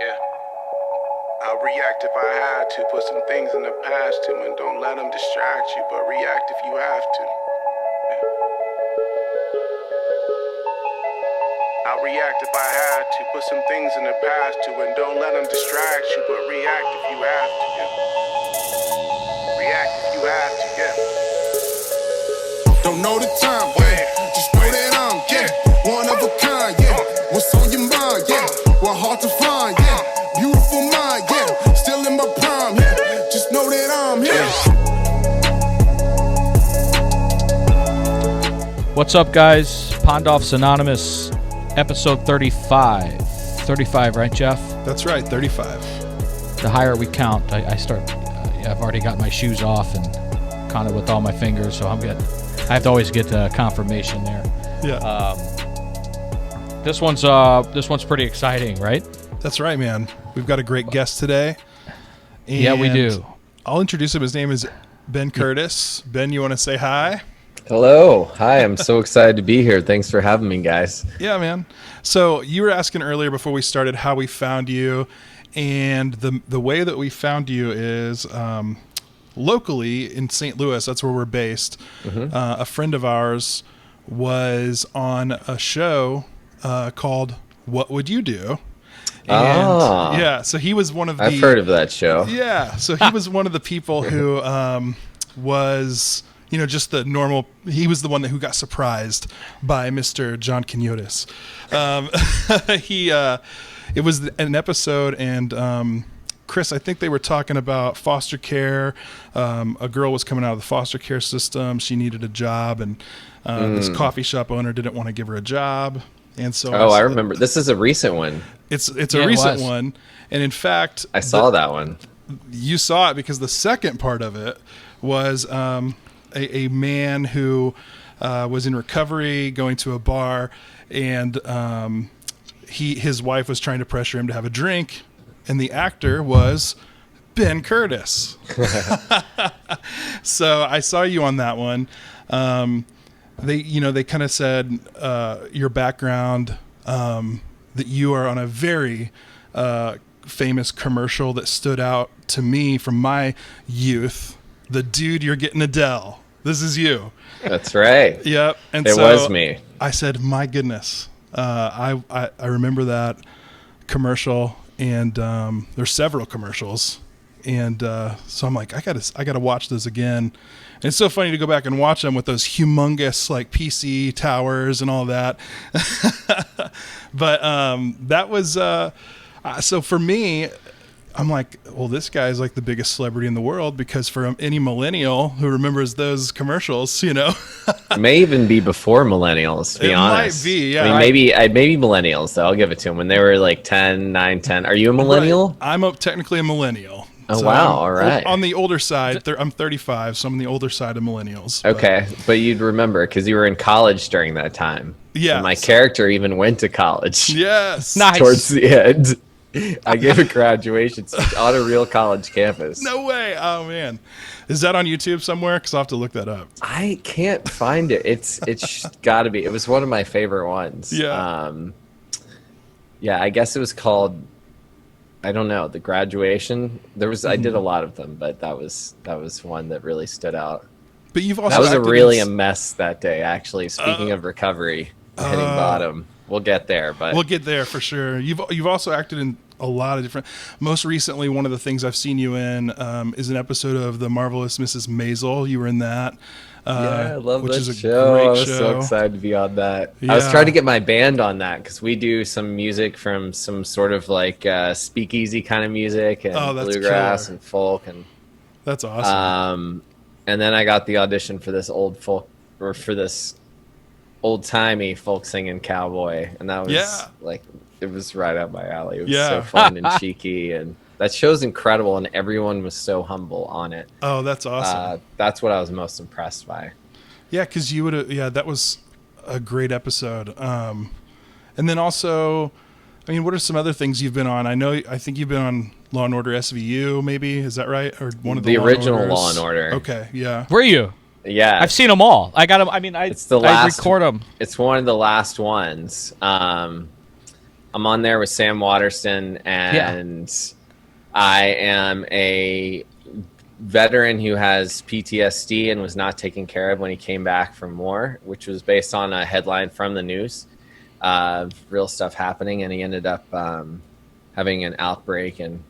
Yeah. I'll react if I had to. Put some things in the past too, and don't let them distract you, but react if you have to. Yeah. I'll react if I had to. Put some things in the past too, and don't let them distract you, but react if you have to. Yeah. React if you have to. Yeah. Don't know the time, yeah. Just know that I'm, one of a kind, What's on your mind, We're hard to find, Beautiful mind, Still in my prime, Just know that I'm here. What's up, guys? Pondoff's Anonymous, episode 35. 35, right, Jeff? That's right, 35. The higher we count, I've already got my shoes off and counted with all my fingers, so I have to always get confirmation there. Yeah. This one's pretty exciting, right? That's right, man. We've got a great guest today. Yeah, we do. I'll introduce him. His name is Ben Curtis. Ben, you want to say hi? Hello. Hi, I'm so excited to be here. Thanks for having me, guys. Yeah, man. So you were asking earlier before we started how we found you, and the way that we found you is locally in St. Louis. That's where we're based. Mm-hmm. A friend of ours was on a show called What Would You Do? And yeah, so he was one of the... I've heard of that show. Yeah, so he was one of the people who was... just the normal. He was the one who got surprised by Mr. John Quinones. It was an episode, and Chris, I think they were talking about foster care. A girl was coming out of the foster care system. She needed a job, and this coffee shop owner didn't want to give her a job. And so, I remember. This is a recent one. It's a recent one, and in fact, I saw that one. You saw it because the second part of it was. A man who was in recovery, going to a bar, and his wife was trying to pressure him to have a drink, and the actor was Ben Curtis. So I saw you on that one. They kind of said your background, that you are on a very famous commercial that stood out to me from my youth. The dude, you're getting Adele. This is you. That's right. Yep. And it was me. I said, my goodness. I remember that commercial, and there's several commercials. And so I'm like, I gotta watch those again. And it's so funny to go back and watch them with those humongous like PC towers and all that. But that was so for me. I'm like, well, this guy's like the biggest celebrity in the world, because for any millennial who remembers those commercials, It may even be before millennials, to be honest. Might be, yeah. I mean, maybe millennials, though. I'll give it to them. When they were like 10, 9, 10. Are you a millennial? Right. I'm technically a millennial. Oh, so wow. All right. On the older side, I'm 35, so I'm on the older side of millennials. Okay. But you'd remember because you were in college during that time. Yeah. My character even went to college. Yes. Nice. Towards the end. I gave a graduation speech on a real college campus. No way. Oh, man. Is that on YouTube somewhere? Because I'll have to look that up. I can't find it. It's got to be. It was one of my favorite ones. Yeah. Yeah, I guess it was called, I don't know, The Graduation. I did a lot of them, but that was one that really stood out. But you've also That was acted a mess that day, actually. Speaking of recovery, hitting bottom. We'll get there, but we'll get there for sure. You've also acted in a lot of different. Most recently, one of the things I've seen you in is an episode of The Marvelous Mrs. Maisel. You were in that. Yeah, I love which that is a show. great I was show. so excited to be on that. Yeah. I was trying to get my band on that because we do some music from some sort of like speakeasy kind of music and bluegrass killer. and folk, and That's awesome. and then I got the audition for this this old-timey folk singing cowboy, and that was like, it was right up my alley. It was so fun and cheeky, and that show's incredible, and everyone was so humble on it. Oh, that's awesome. That's what I was most impressed by. Yeah, because that was a great episode. And then also, I mean, what are some other things you've been on? I think you've been on Law and Order SVU, maybe, is that right? Or one of the original Law Law and Order. Okay, yeah. Were you? Yeah, I've seen them all. I got them. I mean, I record them. It's one of the last ones. I'm on there with Sam Waterston, and I am a veteran who has PTSD and was not taken care of when he came back from war, which was based on a headline from the news of real stuff happening. And he ended up having an outbreak and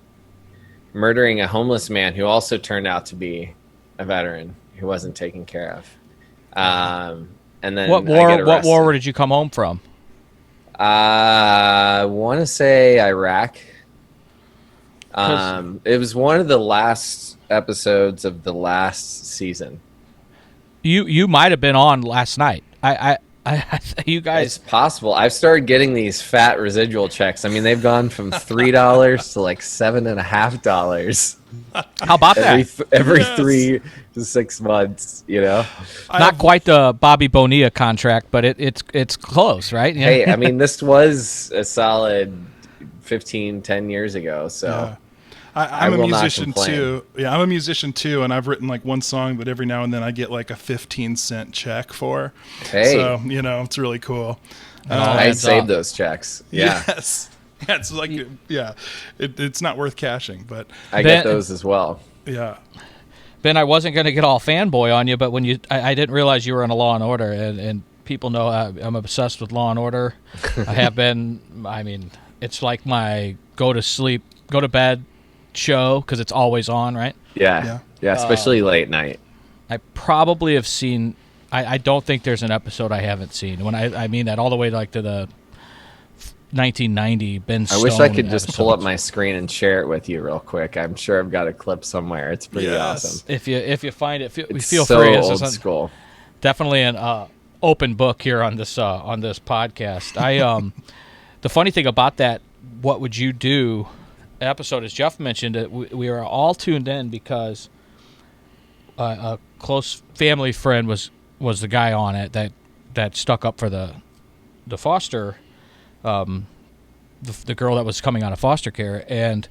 murdering a homeless man who also turned out to be a veteran who wasn't taken care of. And then what war did you come home from? I want to say Iraq. It was one of the last episodes of the last season. You might have been on last night. You guys. It's possible. I've started getting these fat residual checks. I mean, they've gone from $3 to like $7.50. How about that? Every 3 to 6 months, you know. Not quite the Bobby Bonilla contract, but it's close, right? Yeah. Hey, I mean, this was a solid 10 years ago, so. Yeah. I'm a musician too. Yeah, I'm a musician too, and I've written like one song that every now and then I get like a 15-cent check for. Hey. So, it's really cool. I save those checks. Yeah. Yes. Yeah, it's like, it's not worth cashing, but I get those as well. Yeah. Ben, I wasn't going to get all fanboy on you, but when I didn't realize you were in a Law and Order, and people know I'm obsessed with Law and Order. I have been. I mean, it's like my go to bed show because it's always on, right? Yeah, especially late night. I probably have seen. I don't think there's an episode I haven't seen. When I mean that all the way like to the 1990 Ben Stone. I wish I could just episodes. pull up my screen and share it with you real quick. I'm sure I've got a clip somewhere. It's pretty awesome. If you find it, it's feel so free. Old school. Definitely an open book here on this podcast. The funny thing about that, what would you do? Episode, as Jeff mentioned, we were all tuned in because a close family friend was the guy on it that stuck up for the foster, the girl that was coming out of foster care, and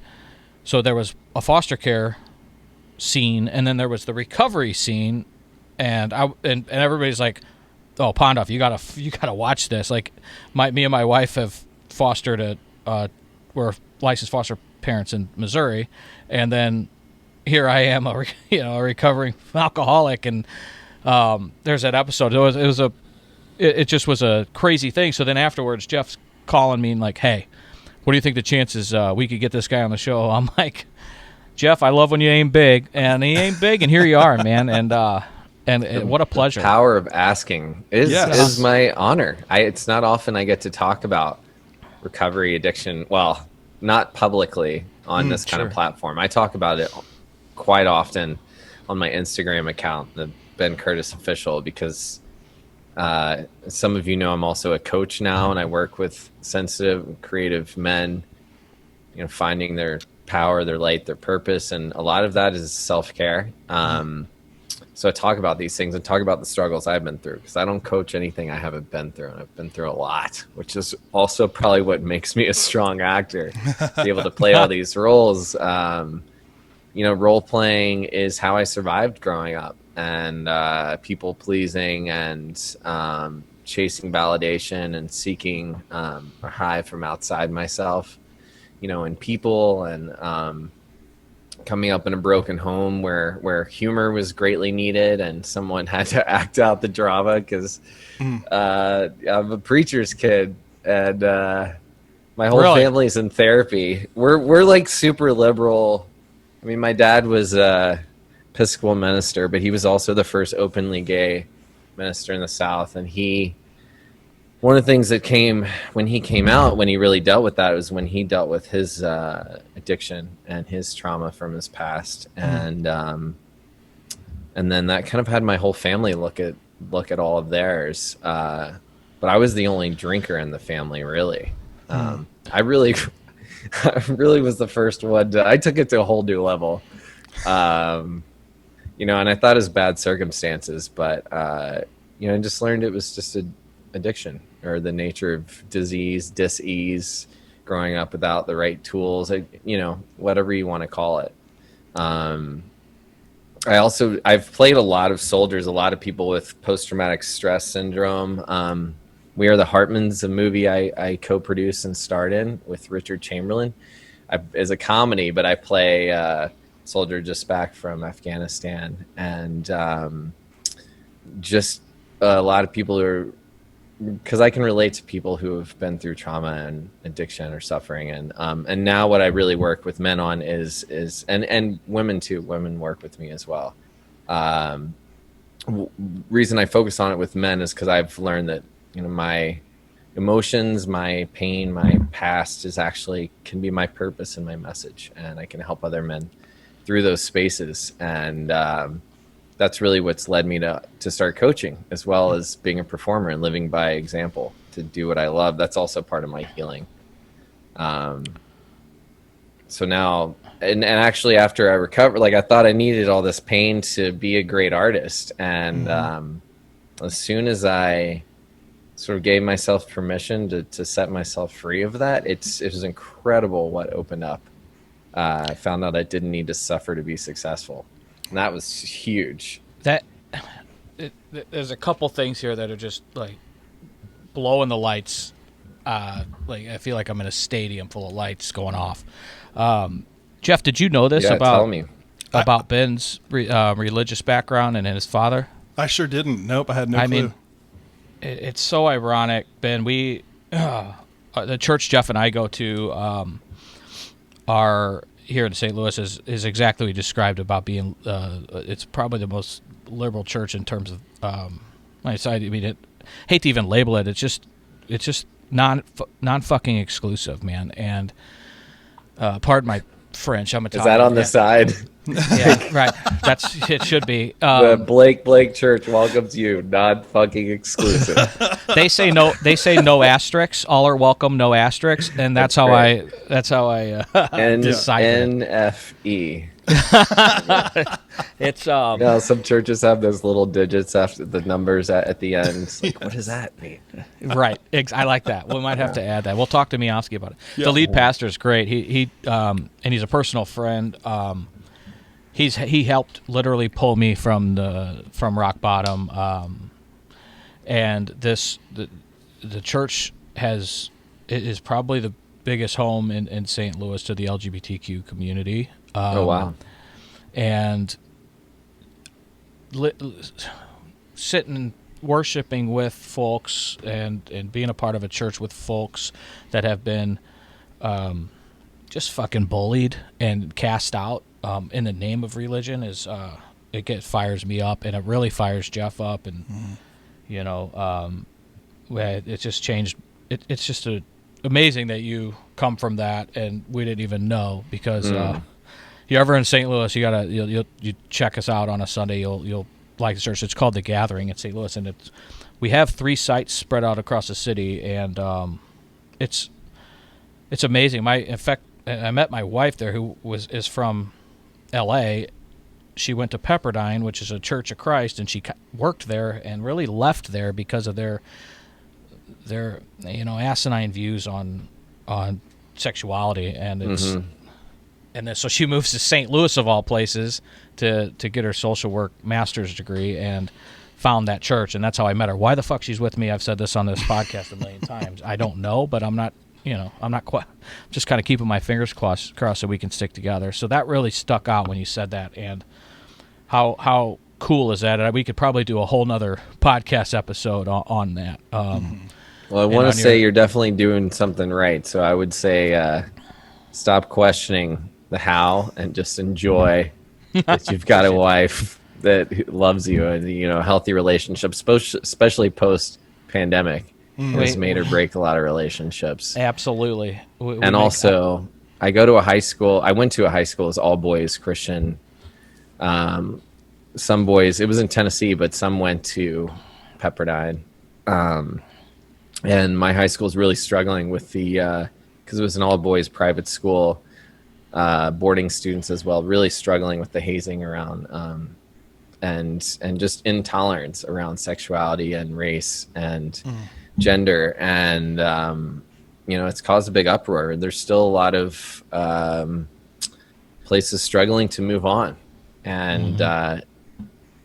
so there was a foster care scene, and then there was the recovery scene, and everybody's like, "Oh, Pondoff, you gotta watch this." Like, me and my wife have fostered we're licensed foster parents in Missouri, and then here I am, a recovering alcoholic, and there's that episode. It just was a crazy thing. So then afterwards, Jeff's calling me and like, "Hey, what do you think the chances we could get this guy on the show?" I'm like, "Jeff, I love when you aim big," and he aimed big, and here you are, man. And what a pleasure. The power of asking is my honor. It's not often I get to talk about recovery, addiction. Well, not publicly on this kind of platform. I talk about it quite often on my Instagram account, the Ben Curtis Official, because some of you know I'm also a coach now, and I work with sensitive, creative men, finding their power, their light, their purpose, and a lot of that is self-care. So I talk about these things and talk about the struggles I've been through, because I don't coach anything I haven't been through, and I've been through a lot, which is also probably what makes me a strong actor, be able to play all these roles. Role playing is how I survived growing up, and people pleasing and chasing validation and seeking a high from outside myself, in people, and coming up in a broken home where humor was greatly needed, and someone had to act out the drama because I'm a preacher's kid, and my whole family's in therapy. We're like super liberal. I mean, my dad was a Episcopal minister, but he was also the first openly gay minister in the South, and one of the things that came when he came out, when he really dealt with that, was when he dealt with his addiction and his trauma from his past, and then that kind of had my whole family look at all of theirs. But I was the only drinker in the family, really. I really was the first one. I took it to a whole new level, and I thought it was bad circumstances, but I just learned it was just an addiction, or the nature of disease, dis-ease, growing up without the right tools, whatever you want to call it. I've played a lot of soldiers, a lot of people with post-traumatic stress syndrome, We Are the Hartmans, a movie I co-produced and starred in with Richard Chamberlain. As a comedy, but I play a soldier just back from Afghanistan, and just a lot of people who are, because I can relate to people who have been through trauma and addiction or suffering, and now what I really work with men on is and women too. Women work with me as well. Reason I focus on it with men is because I've learned that, you know, my emotions, my pain, my past can be my purpose and my message, and I can help other men through those spaces. And that's really what's led me to start coaching, as well as being a performer and living by example, to do what I love. That's also part of my healing. So now, and actually after I recovered, like, I thought I needed all this pain to be a great artist. And as soon as I sort of gave myself permission to set myself free of that, it was incredible what opened up. I found out I didn't need to suffer to be successful. And that was huge. There's a couple things here that are just like blowing the lights. Like, I feel like I'm in a stadium full of lights going off. Jeff, did you know this tell me. about Ben's religious background and his father? I sure didn't. Nope, I had no clue. Mean, it's so ironic, Ben. The church Jeff and I go to are here in St. Louis is exactly what you described about being. It's probably the most liberal church in terms of. I hate to even label it. It's just non fucking exclusive, man. And pardon my French. I'm Italian. Is that on the side? Yeah, right. It should be. The Blake Church welcomes you, non fucking exclusive. They say no. They say no asterisks. All are welcome, no asterisks, and that's how I decide. NFE. It's some churches have those little digits after the numbers at the end. It's like, what does that mean? Right. I like that. We might have to add that. We'll talk to Miofsky about it. Yeah. The lead pastor is great. He and he's a personal friend. He helped literally pull me from rock bottom. And the church is probably the biggest home in St. Louis to the LGBTQ community. Oh, wow. And sitting worshiping with folks and being a part of a church with folks that have been just fucking bullied and cast out in the name of religion fires me up, and it really fires Jeff up. And it's just changed. It's just amazing that you come from that, and we didn't even know, because you're ever in St. Louis, you check us out on a Sunday. You'll like the church. It's called The Gathering in St. Louis, and we have 3 sites spread out across the city, and it's amazing. In fact, I met my wife there, who is from L.A. She went to Pepperdine, which is a Church of Christ, and she worked there and really left there because of their asinine views on sexuality, and it's. And then, so she moves to St. Louis, of all places, to get her social work master's degree, and found that church, and that's how I met her. Why the fuck she's with me? I've said this on this podcast a million times. I don't know, but I'm not quite. Just kind of keeping my fingers crossed so we can stick together. So that really stuck out when you said that, and how cool is that? And we could probably do a whole nother podcast episode on that. Well, I want to say you're definitely doing something right. So I would say stop questioning the how, and just enjoy that you've got a wife that loves you, and healthy relationships, especially post pandemic, has made or break a lot of relationships. Absolutely. Also, I go to a high school. I went to a high school as all boys Christian. Some boys, it was in Tennessee, but some went to Pepperdine. And my high school is really struggling with because it was an all boys private school. Boarding students as well, really struggling with the hazing around and just intolerance around sexuality and race and gender, and it's caused a big uproar. There's still a lot of places struggling to move on, and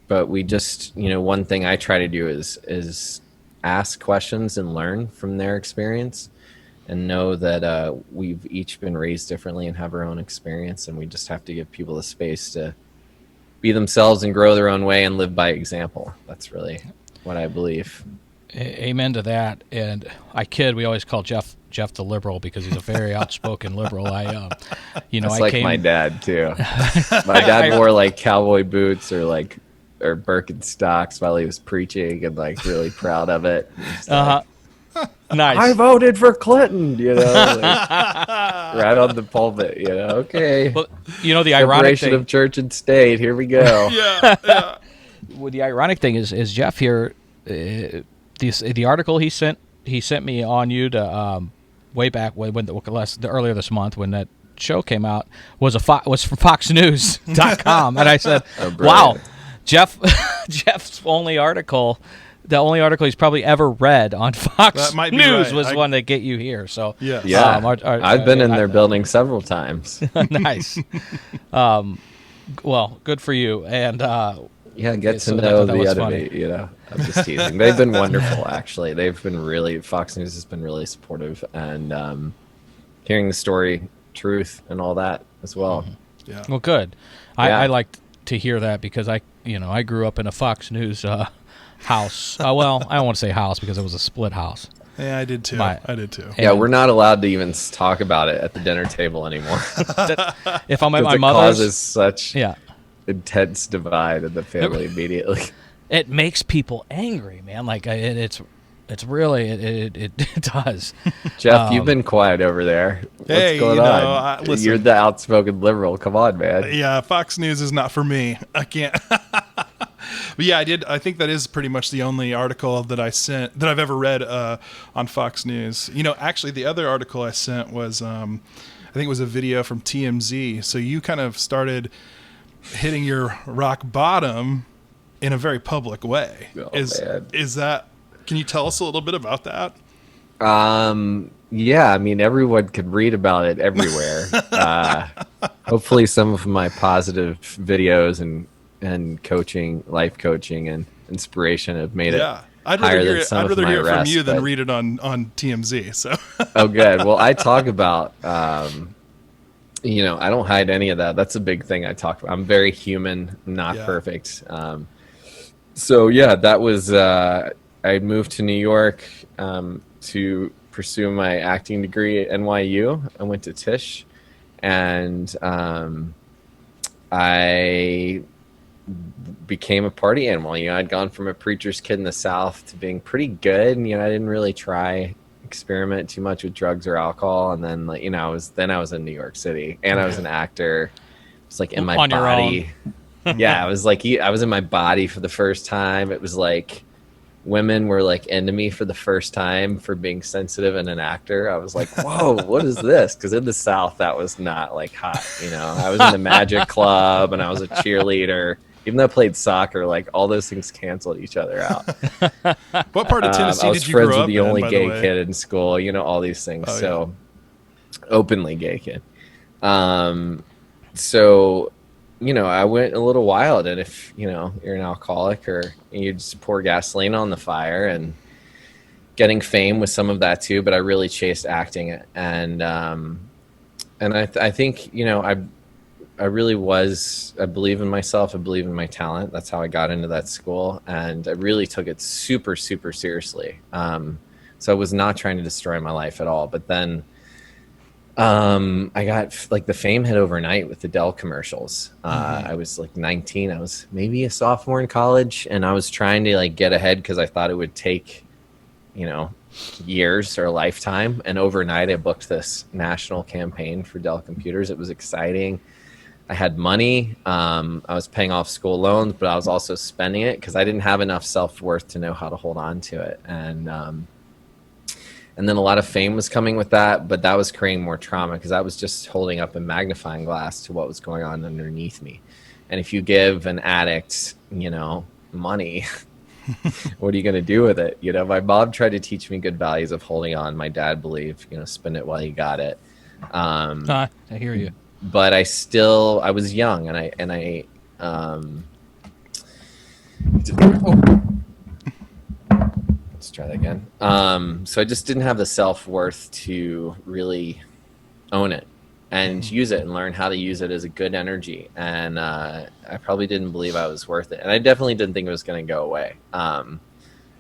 but we just one thing I try to do is ask questions and learn from their experience, and know that we've each been raised differently and have our own experience, and we just have to give people the space to be themselves and grow their own way and live by example. That's really what I believe. Amen to that. And I kid, we always call Jeff the liberal because he's a very outspoken liberal. It's like my dad too. My dad wore like cowboy boots or Birkenstocks while he was preaching, and like really proud of it. Nice. I voted for Clinton, right on the pulpit, okay. Well, the ironic thing of church and state, here we go. Yeah. Well, the ironic thing is Jeff here, the article he sent me on you to way back earlier this month when that show came out was from FoxNews.com, and I said, "Wow, Jeff's only article." The only article he's probably ever read on Fox News was one that get you here. So yeah, I've been in their building several times. Nice. Well, good for you. And get to know the enemy. I'm just teasing. They've been wonderful, actually. Fox News has been really supportive, and hearing the story, truth, and all that as well. Mm-hmm. Yeah. Well, good. I like to hear that because I grew up in a Fox News house. Well, I don't want to say house because it was a split house. Yeah, I did too. Yeah, we're not allowed to even talk about it at the dinner table anymore. If I'm at my mother's, it causes such intense divide in the family immediately. It makes people angry, man. Like it's really it does. Jeff, you've been quiet over there. What's going on? Listen, you're the outspoken liberal. Come on, man. Yeah, Fox News is not for me. I can't. But yeah, I think that is pretty much the only article that I've ever read on Fox News. Actually, the other article I sent was, I think it was a video from TMZ. So you kind of started hitting your rock bottom in a very public way. Oh, is that? Can you tell us a little bit about that? Yeah, I mean, everyone could read about it everywhere. Hopefully, some of my positive videos and coaching, life coaching, and inspiration have made it. I'd rather hear it from you than read it on TMZ. So. Oh, good. Well, I talk about, I don't hide any of that. That's a big thing I talk about. I'm very human, not perfect. That was. I moved to New York to pursue my acting degree at NYU. I went to Tisch, and I became a party animal. I'd gone from a preacher's kid in the South to being pretty good, and I didn't really experiment too much with drugs or alcohol. And then I was in New York City, and I was an actor. It was like in my body. Yeah, I was in my body for the first time. It was like women were like into me for the first time for being sensitive and an actor. I was like, whoa, what is this? Because in the South, that was not like hot. I was in the Magic Club, and I was a cheerleader. Even though I played soccer, like all those things canceled each other out. What part of Tennessee did you grow up in? I was friends with the only gay kid in school, all these things. Openly gay kid. I went a little wild, and if, you're an alcoholic or you just pour gasoline on the fire, and getting fame was some of that too, but I really chased acting it. And I think, I really I believe in myself. I believe in my talent. That's how I got into that school. And I really took it super, super seriously. So I was not trying to destroy my life at all. But then I got the fame hit overnight with the Dell commercials. I was 19. I was maybe a sophomore in college, and I was trying to get ahead because I thought it would take, years or a lifetime. And overnight I booked this national campaign for Dell computers. It was exciting. I had money. I was paying off school loans, but I was also spending it because I didn't have enough self-worth to know how to hold on to it. And then a lot of fame was coming with that, but that was creating more trauma because I was just holding up a magnifying glass to what was going on underneath me. And if you give an addict, money, what are you going to do with it? My mom tried to teach me good values of holding on. My dad believed, spend it while you got it. I hear you. But I was young, and I let's try that again. So I just didn't have the self-worth to really own it and use it and learn how to use it as a good energy. And I probably didn't believe I was worth it. And I definitely didn't think it was going to go away.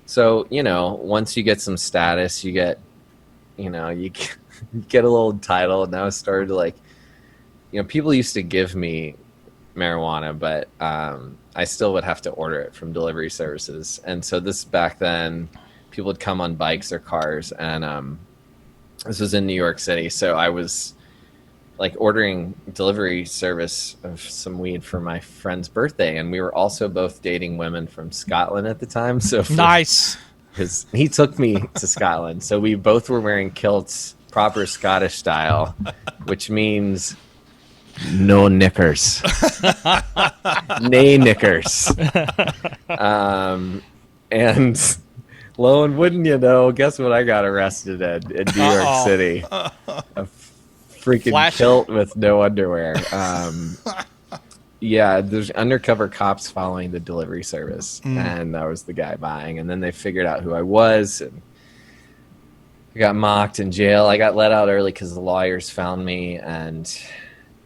So, once you get some status, you get you get a little title. And now I started to people used to give me marijuana, but I still would have to order it from delivery services. And so this back then, people would come on bikes or cars, and this was in New York City. So I was ordering delivery service of some weed for my friend's birthday, and we were also both dating women from Scotland at the time. So nice, because he took me to Scotland, so we both were wearing kilts, proper Scottish style, which means no knickers, nay knickers. And lo and wouldn't you know, guess what I got arrested in New York City? A freaking kilt with no underwear. Yeah, there's undercover cops following the delivery service, and I was the guy buying. And then they figured out who I was, and I got mocked in jail. I got let out early because the lawyers found me, and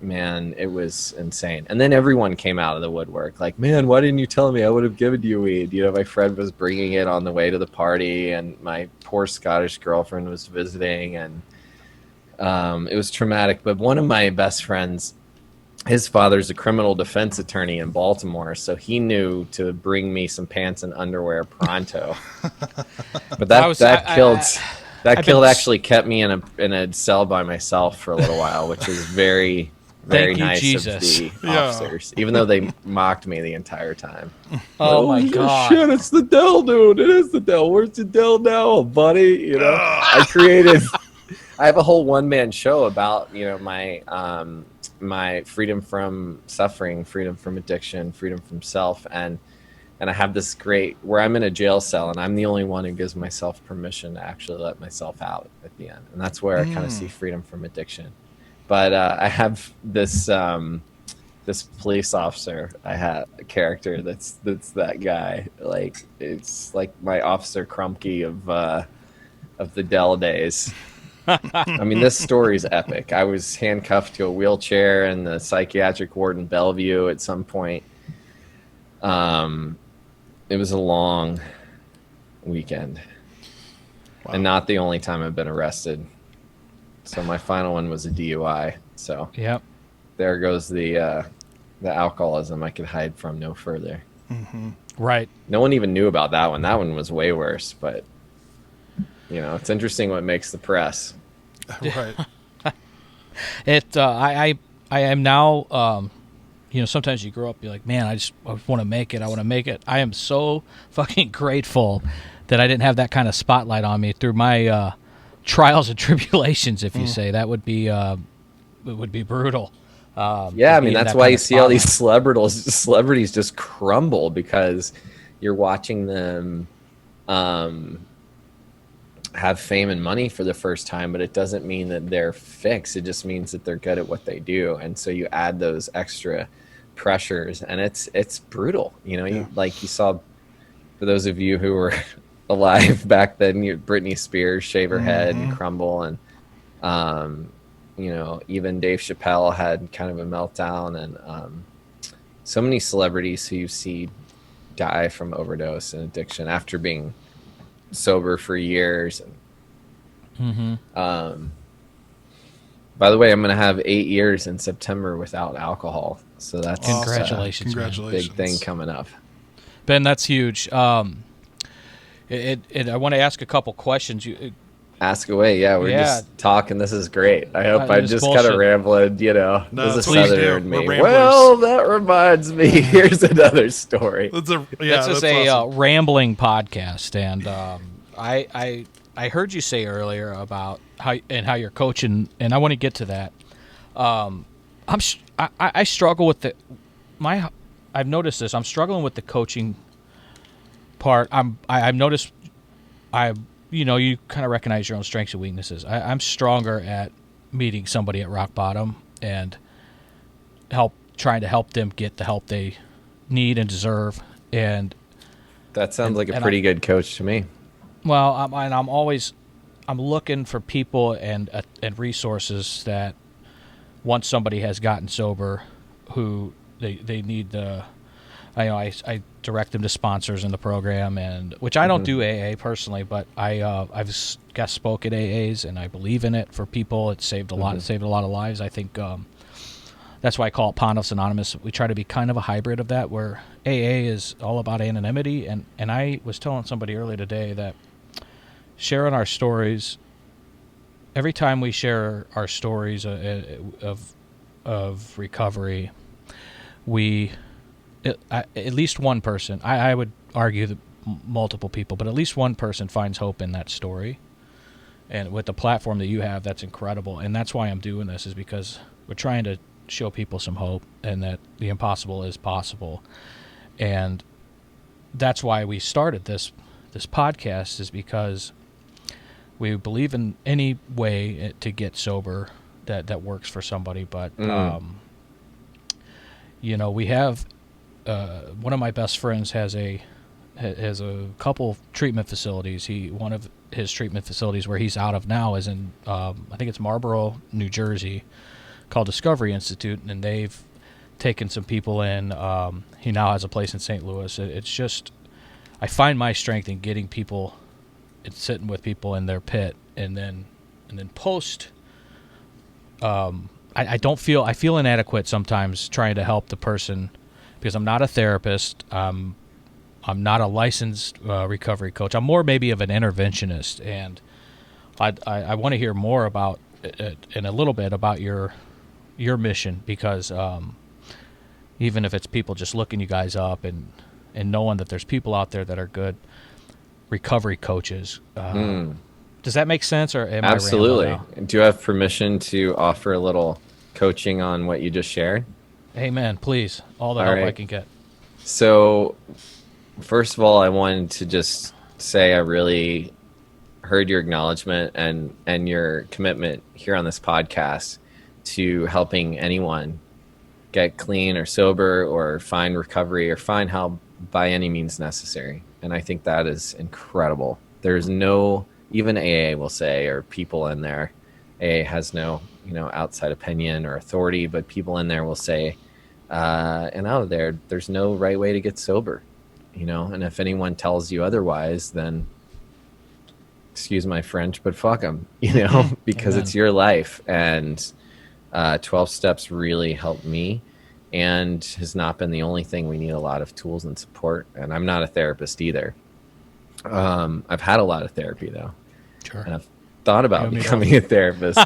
man, it was insane. And then everyone came out of the woodwork like, man, why didn't you tell me? I would have given you weed. My friend was bringing it on the way to the party, and my poor Scottish girlfriend was visiting, and it was traumatic. But one of my best friends, his father's a criminal defense attorney in Baltimore, so he knew to bring me some pants and underwear pronto. But that kilt actually kept me in a cell by myself for a little while, which was very nice Jesus. of the officers, even though they mocked me the entire time. Oh my God. Shit, it's the Dell, dude. It is the Dell. Where's the Dell now, buddy? I have a whole one-man show about, my freedom from suffering, freedom from addiction, freedom from self. And I have this great, where I'm in a jail cell, and I'm the only one who gives myself permission to actually let myself out at the end. And that's where I kind of see freedom from addiction. But I have this this police officer. I had a character that's that guy. It's like my Officer Krumke of the Dell days. I mean, this story is epic. I was handcuffed to a wheelchair in the psychiatric ward in Bellevue at some point. It was a long weekend, and not the only time I've been arrested. So my final one was a DUI. So yep, there goes the alcoholism I could hide from no further. Mm-hmm. Right. No one even knew about that one. That one was way worse, but it's interesting what makes the press. Right. I am now, sometimes you grow up, you're like, man, I want to make it. I want to make it. I am so fucking grateful that I didn't have that kind of spotlight on me through my trials and tribulations, if you say. That would be, it would be brutal. Yeah, I mean, that's why you see all these celebrities just crumble, because you're watching them have fame and money for the first time, but it doesn't mean that they're fixed. It just means that they're good at what they do. And so you add those extra pressures, and it's brutal. You saw, for those of you who were alive back then, Britney Spears shave her head and crumble, and even Dave Chappelle had kind of a meltdown, and so many celebrities who you see die from overdose and addiction after being sober for years. By the way, I'm going to have 8 years in September without alcohol, so that's congratulations, big thing coming up. Ben, that's huge. I want to ask a couple questions. Ask away. Yeah, we're just talking. This is great. I hope I'm just kind of rambling, No, there's a southerner in me. We're well, that reminds me. Here's another story. This is a awesome rambling podcast, and I heard you say earlier about how you're coaching, and I want to get to that. I struggle with I've noticed this. I'm struggling with the coaching part. I've noticed you kind of recognize your own strengths and weaknesses. I'm stronger at meeting somebody at rock bottom and trying to help them get the help they need and deserve. And that sounds like a pretty good coach to me. Well, I'm looking for people and resources that once somebody has gotten sober, who they need the. I direct them to sponsors in the program, and which I don't do AA personally, but I've guest spoke at AAs, and I believe in it for people. It saved a lot. It saved a lot of lives. I think that's why I call it Pontiffs Anonymous. We try to be kind of a hybrid of that, where AA is all about anonymity, and I was telling somebody earlier today that sharing our stories. Every time we share our stories of recovery, at least one person, I would argue that multiple people, but at least one person finds hope in that story. And with the platform that you have, that's incredible. And that's why I'm doing this, is because we're trying to show people some hope and that the impossible is possible. And that's why we started this podcast, is because we believe in any way to get sober that works for somebody. But, we have, one of my best friends has a couple treatment facilities. One of his treatment facilities where he's out of now is in, I think it's Marlboro, New Jersey, called Discovery Institute, and they've taken some people in. He now has a place in St. Louis. It's just, I find my strength in getting people, and sitting with people in their pit, and then post. I feel inadequate sometimes trying to help the person, because I'm not a therapist. I'm not a licensed recovery coach. I'm more maybe of an interventionist, and I want to hear more about in a little bit about your mission, because even if it's people just looking you guys up and knowing that there's people out there that are good recovery coaches. Does that make sense, or am Absolutely. I rambling now? Do you have permission to offer a little coaching on what you just shared? Amen. Please, all the help I can get. So, first of all, I wanted to just say I really heard your acknowledgement and your commitment here on this podcast to helping anyone get clean or sober or find recovery or find help by any means necessary. And I think that is incredible. There's no, even AA will say, or people in there, AA has no, outside opinion or authority, but people in there will say, and out of there's no right way to get sober, and if anyone tells you otherwise, then excuse my French, but fuck them, because Amen. It's your life. And 12 steps really helped me, and has not been the only thing. We need a lot of tools and support, and I'm not a therapist either. I've had a lot of therapy though. Sure. And I've thought about becoming a therapist.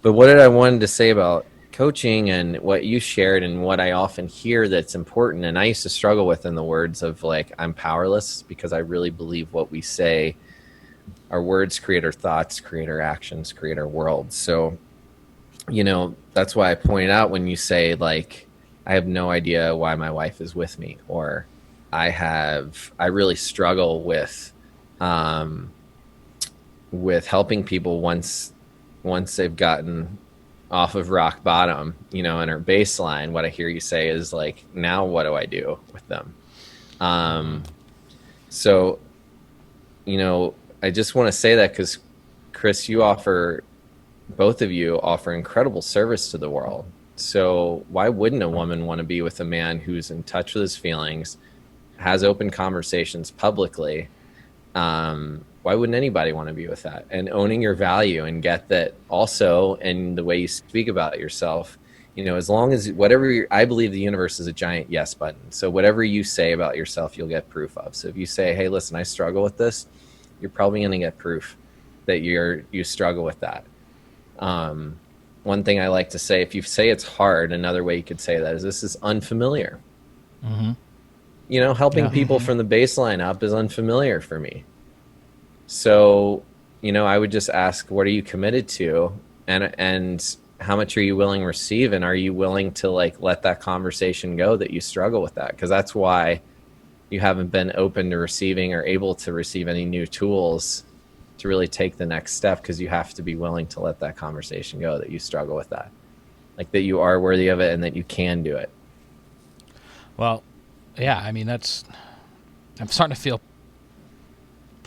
But what did I wanted to say about coaching and what you shared and what I often hear that's important, and I used to struggle with, in the words of like, I'm powerless, because I really believe what we say, our words create our thoughts, create our actions, create our world. So, that's why I pointed out when you say like, I have no idea why my wife is with me, or I really struggle with helping people once they've gotten off of rock bottom, and our baseline. What I hear you say is like, now what do I do with them? So, I just want to say that because Chris, both of you offer incredible service to the world. So why wouldn't a woman want to be with a man who's in touch with his feelings, has open conversations publicly? Why wouldn't anybody want to be with that? And owning your value, and get that also in the way you speak about yourself, as long as I believe the universe is a giant yes button. So whatever you say about yourself, you'll get proof of. So if you say, hey, listen, I struggle with this, you're probably going to get proof that you struggle with that. One thing I like to say, if you say it's hard, another way you could say that is, this is unfamiliar. Mm-hmm. Helping people from the baseline up is unfamiliar for me. So, I would just ask, what are you committed to? And how much are you willing to receive? And are you willing to let that conversation go that you struggle with that? Because that's why you haven't been open to receiving or able to receive any new tools to really take the next step, because you have to be willing to let that conversation go, that you struggle with that, that you are worthy of it and that you can do it. Well, yeah, I'm starting to feel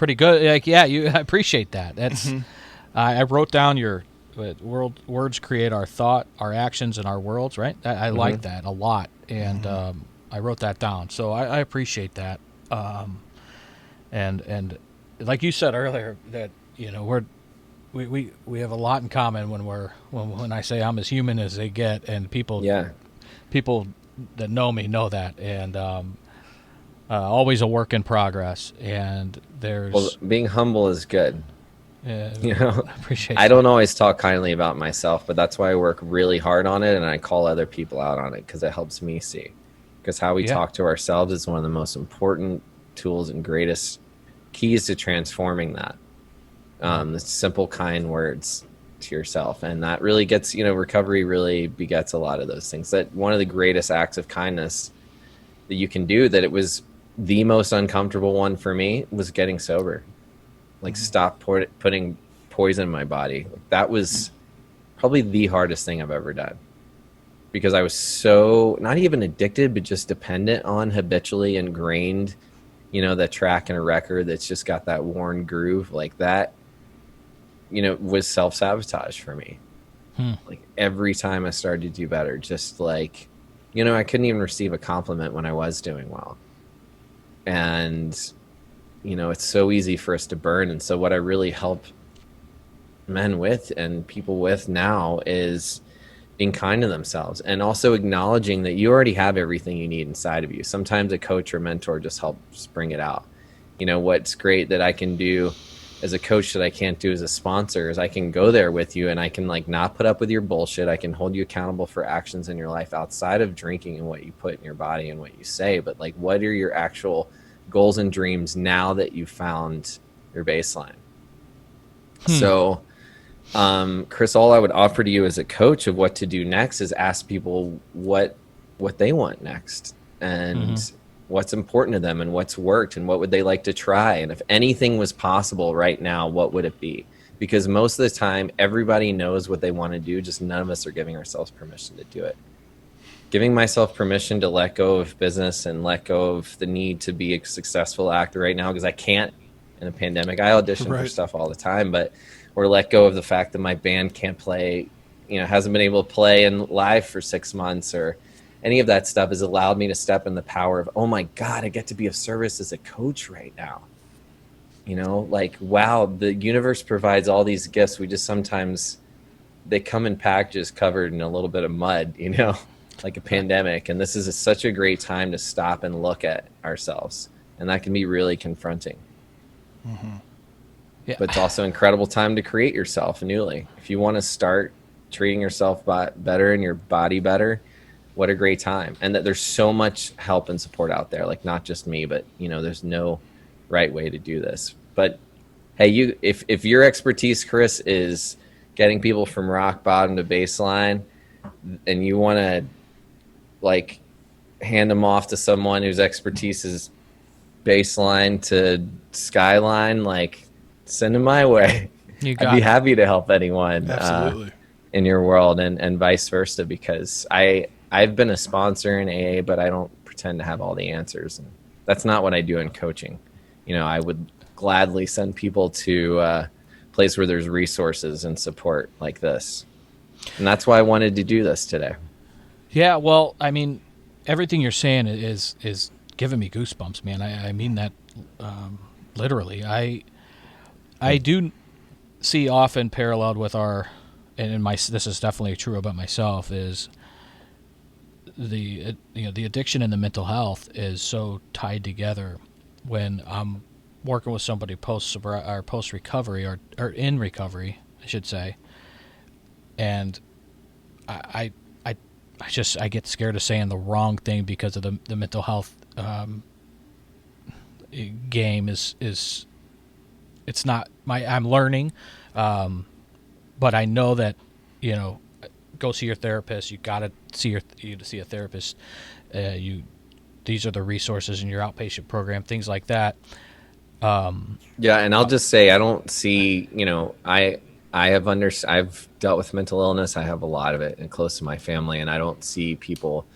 pretty good. Like, yeah, I appreciate that. That's I wrote down your words create our thought, our actions, and our worlds. Right. I like that a lot, and I wrote that down. So I appreciate that. And like you said earlier, that we have a lot in common when I say I'm as human as they get, and people that know me know that, and always a work in progress. And there's being humble is good. I appreciate. I don't always talk kindly about myself, but that's why I work really hard on it, and I call other people out on it because it helps me see. Because how we talk to ourselves is one of the most important tools and greatest keys to transforming that. The simple, kind words to yourself, and that really gets, recovery really begets a lot of those things. That one of the greatest acts of kindness that you can do, that it was the most uncomfortable one for me, was getting sober. Like, stop putting poison in my body. That was probably the hardest thing I've ever done, because I was so not even addicted, but just dependent on, habitually ingrained, that track in a record that's just got that worn groove like that, was self-sabotage for me. Like, every time I started to do better, just like, I couldn't even receive a compliment when I was doing well. And, it's so easy for us to burn. And so what I really help men with and people with now is being kind to themselves, and also acknowledging that you already have everything you need inside of you. Sometimes a coach or mentor just helps bring it out. What's great that I can do as a coach that I can't do as a sponsor is I can go there with you, and I can not put up with your bullshit. I can hold you accountable for actions in your life outside of drinking and what you put in your body and what you say. But what are your actual goals and dreams now that you've found your baseline? So, Chris, all I would offer to you as a coach of what to do next is ask people what they want next, and what's important to them, and what's worked, and what would they like to try. And if anything was possible right now, what would it be? Because most of the time, everybody knows what they want to do, just none of us are giving ourselves permission to do it. Giving myself permission to let go of business and let go of the need to be a successful actor right now, because I can't in a pandemic. I audition for stuff all the time, or let go of the fact that my band can't play, hasn't been able to play in live for 6 months, or any of that stuff has allowed me to step in the power of, oh my God, I get to be of service as a coach right now. Wow, the universe provides all these gifts. We just sometimes, they come in packages covered in a little bit of mud, like a pandemic. And this is such a great time to stop and look at ourselves. And that can be really confronting. Yeah. But it's also an incredible time to create yourself newly. If you want to start treating yourself better and your body better, what a great time. And that there's so much help and support out there, not just me, but there's no right way to do this. But hey, if your expertise, Chris, is getting people from rock bottom to baseline, and you want to hand them off to someone whose expertise is baseline to skyline, send them my way. I'd be happy to help anyone in your world, and vice versa, because I've been a sponsor in AA, but I don't pretend to have all the answers. And that's not what I do in coaching. I would gladly send people to a place where there's resources and support like this. And that's why I wanted to do this today. Yeah, well, I mean, everything you're saying is giving me goosebumps, man. I mean that literally. I do see often paralleled with this is definitely true about myself, is the addiction and the mental health is so tied together. When I'm working with somebody post recovery or in recovery, I should say, and I get scared of saying the wrong thing because of the mental health game is it's not I'm learning, but I know that go see your therapist. You got to see a therapist. These are the resources in your outpatient program, things like that. Yeah, and I'll just say I don't see. I've dealt with mental illness. I have a lot of it, and close to my family, and I don't see people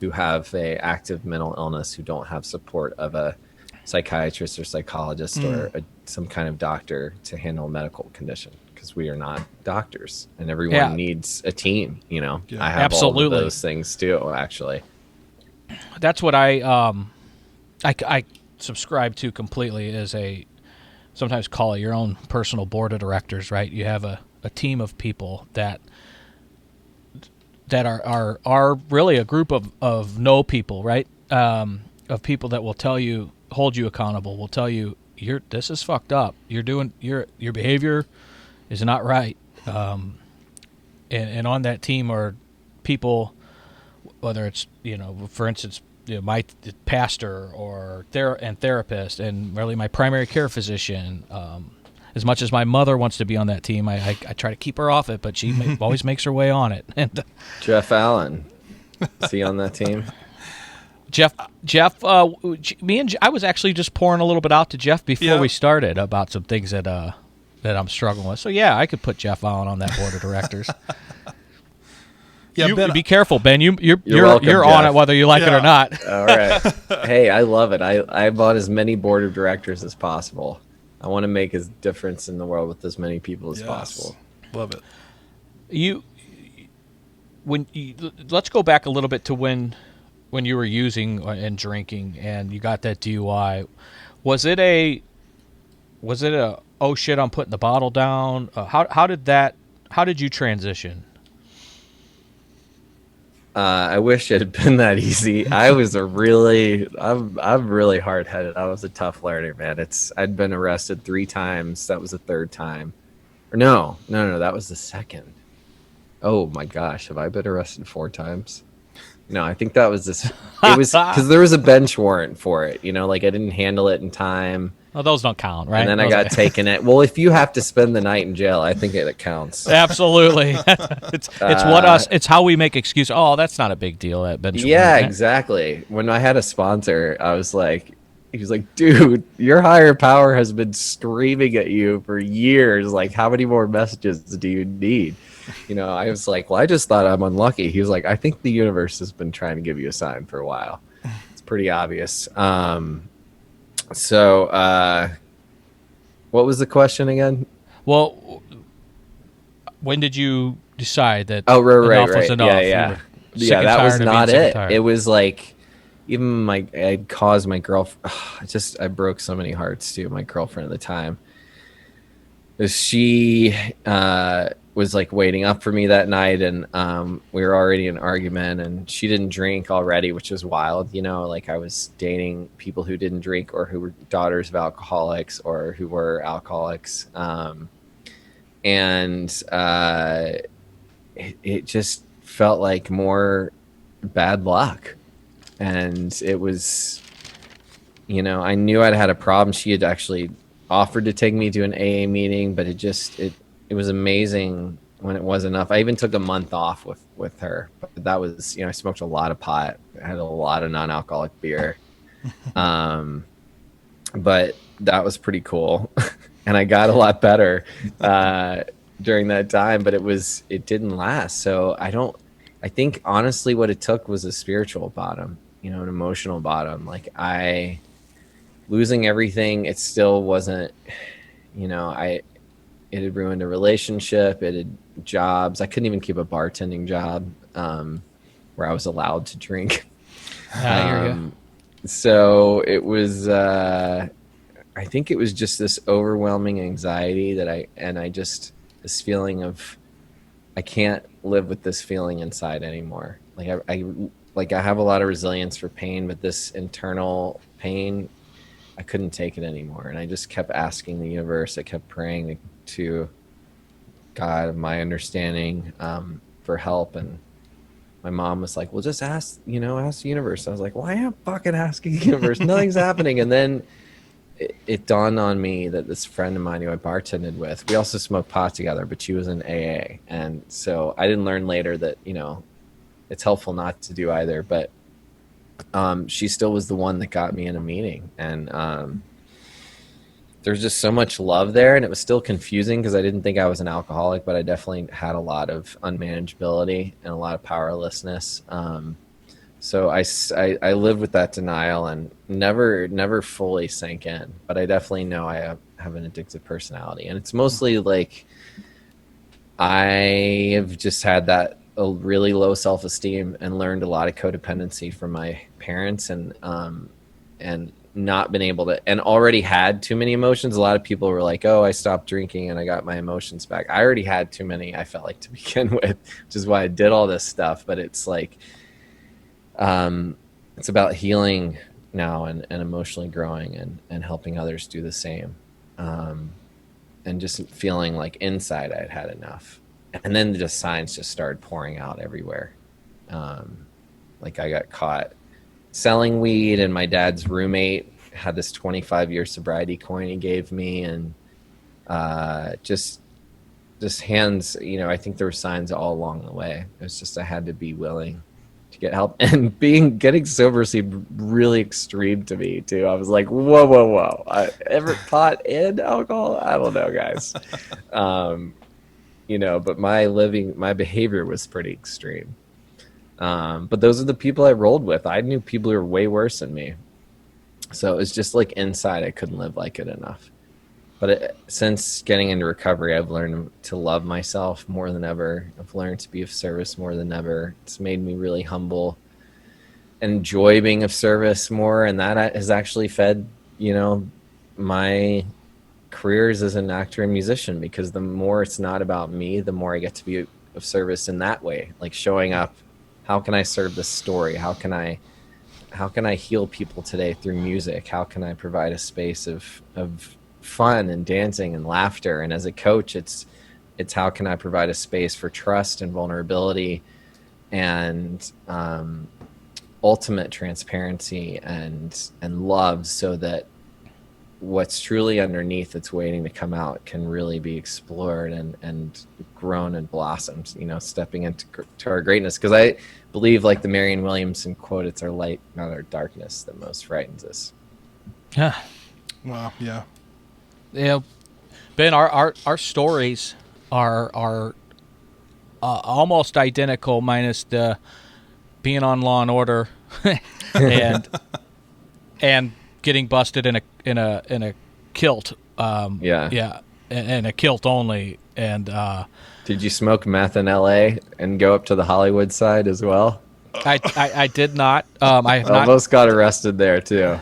who have a active mental illness who don't have support of a psychiatrist or psychologist or some kind of doctor to handle a medical condition, because we are not doctors, and everyone needs a team. You know, I have all of those things too. Actually, that's what I subscribe to completely. Is sometimes call it your own personal board of directors, right? You have a team of people that are really a group of no people, right? Of people that will tell you, hold you accountable, will tell you, this is fucked up. You're doing your behavior is not right. And on that team are people, whether it's, for instance, my pastor or therapist, and really my primary care physician. As much as my mother wants to be on that team, I try to keep her off it, but she always makes her way on it. And Jeff Allen, is he on that team? Jeff, I was actually just pouring a little bit out to Jeff before we started about some things that I'm struggling with. So yeah, I could put Jeff Allen on that board of directors. Ben, be careful, Ben. You're welcome, on it whether you like it or not. All right. Hey, I love it. I bought as many board of directors as possible. I want to make a difference in the world with as many people as possible. Love it. Let's go back a little bit to when you were using and drinking and you got that DUI. Was it a oh shit, I'm putting the bottle down? How did you transition? I wish it had been that easy. I'm really hard headed. I was a tough learner, man. I'd been arrested 3 times. That was the 3rd time. Or no, that was the 2nd. Oh my gosh, have I been arrested 4 times? No, I think that was this. It was because there was a bench warrant for it. Like I didn't handle it in time. Well, those don't count, right? And then I got taken it. Well, if you have to spend the night in jail, I think it counts. Absolutely. It's how we make excuses. Oh, that's not a big deal. That bench warrant. Yeah, exactly. When I had a sponsor, I was like, he was like, dude, your higher power has been screaming at you for years. Like, how many more messages do you need? I was like, well, I just thought I'm unlucky. He was like, I think the universe has been trying to give you a sign for a while. It's pretty obvious. So, what was the question again? Well, when did you decide that enough was enough? Yeah. Yeah, that was not it. It was like, even I'd caused my girlfriend, I broke so many hearts too. My girlfriend at the time, she was like waiting up for me that night, and we were already in an argument, and she didn't drink already, which was wild. Like I was dating people who didn't drink or who were daughters of alcoholics or who were alcoholics. And it just felt like more bad luck. And it was, I knew I'd had a problem. She had actually offered to take me to an AA meeting, but it was amazing when it was enough. I even took a month off with her, but that was, I smoked a lot of pot. I had a lot of non-alcoholic beer. But that was pretty cool. And I got a lot better during that time, but it didn't last. So I think honestly what it took was a spiritual bottom, an emotional bottom. Like losing everything, it still wasn't, it had ruined a relationship. It had jobs. I couldn't even keep a bartending job where I was allowed to drink. So it was, I think it was just this overwhelming anxiety this feeling of, I can't live with this feeling inside anymore. Like I have a lot of resilience for pain, but this internal pain, I couldn't take it anymore. And I just kept asking the universe. I kept praying to God, my understanding, for help. And my mom was like, well, just ask the universe. I was like, why am I fucking asking the universe? Nothing's happening. And then it dawned on me that this friend of mine who I bartended with, we also smoked pot together, but she was in AA. And so I didn't learn later that, it's helpful not to do either. But she still was the one that got me in a meeting. And there's just so much love there. And it was still confusing because I didn't think I was an alcoholic, but I definitely had a lot of unmanageability and a lot of powerlessness. So I lived with that denial and never fully sank in. But I definitely know I have an addictive personality, and it's mostly like I have just had that a really low self-esteem and learned a lot of codependency from my parents, and not been able to, and already had too many emotions. A lot of people were like, oh, I stopped drinking and I got my emotions back. I already had too many, I felt like, to begin with, which is why I did all this stuff. But it's like, it's about healing now and emotionally growing and helping others do the same. And just feeling like inside I'd had enough. And then the signs just started pouring out everywhere. Like I got caught selling weed, and my dad's roommate had this 25-year sobriety coin he gave me, and just hands, I think there were signs all along the way. It was just I had to be willing to get help, and getting sober seemed really extreme to me too. I was like, whoa, ever pot and alcohol? I don't know, guys. But my behavior was pretty extreme. But those are the people I rolled with. I knew people who were way worse than me. So it was just like inside, I couldn't live like it enough. But since getting into recovery, I've learned to love myself more than ever. I've learned to be of service more than ever. It's made me really humble, enjoy being of service more. And that has actually fed, my careers as an actor and musician, because the more it's not about me, the more I get to be of service in that way, like showing up. How can I serve this story? How can I heal people today through music? How can I provide a space of fun and dancing and laughter? And as a coach, it's how can I provide a space for trust and vulnerability and ultimate transparency and love, so that what's truly underneath that's waiting to come out can really be explored and grown and blossomed, stepping into our greatness. Because I believe, like the Marianne Williamson quote, it's our light, not our darkness, that most frightens us. Yeah. Wow. Yeah. Yeah. Ben, our stories are almost identical, minus the being on Law and Order and getting busted in a kilt. Yeah, and a kilt only. And did you smoke meth in L.A. and go up to the Hollywood side as well? I did not. I have almost got arrested there too.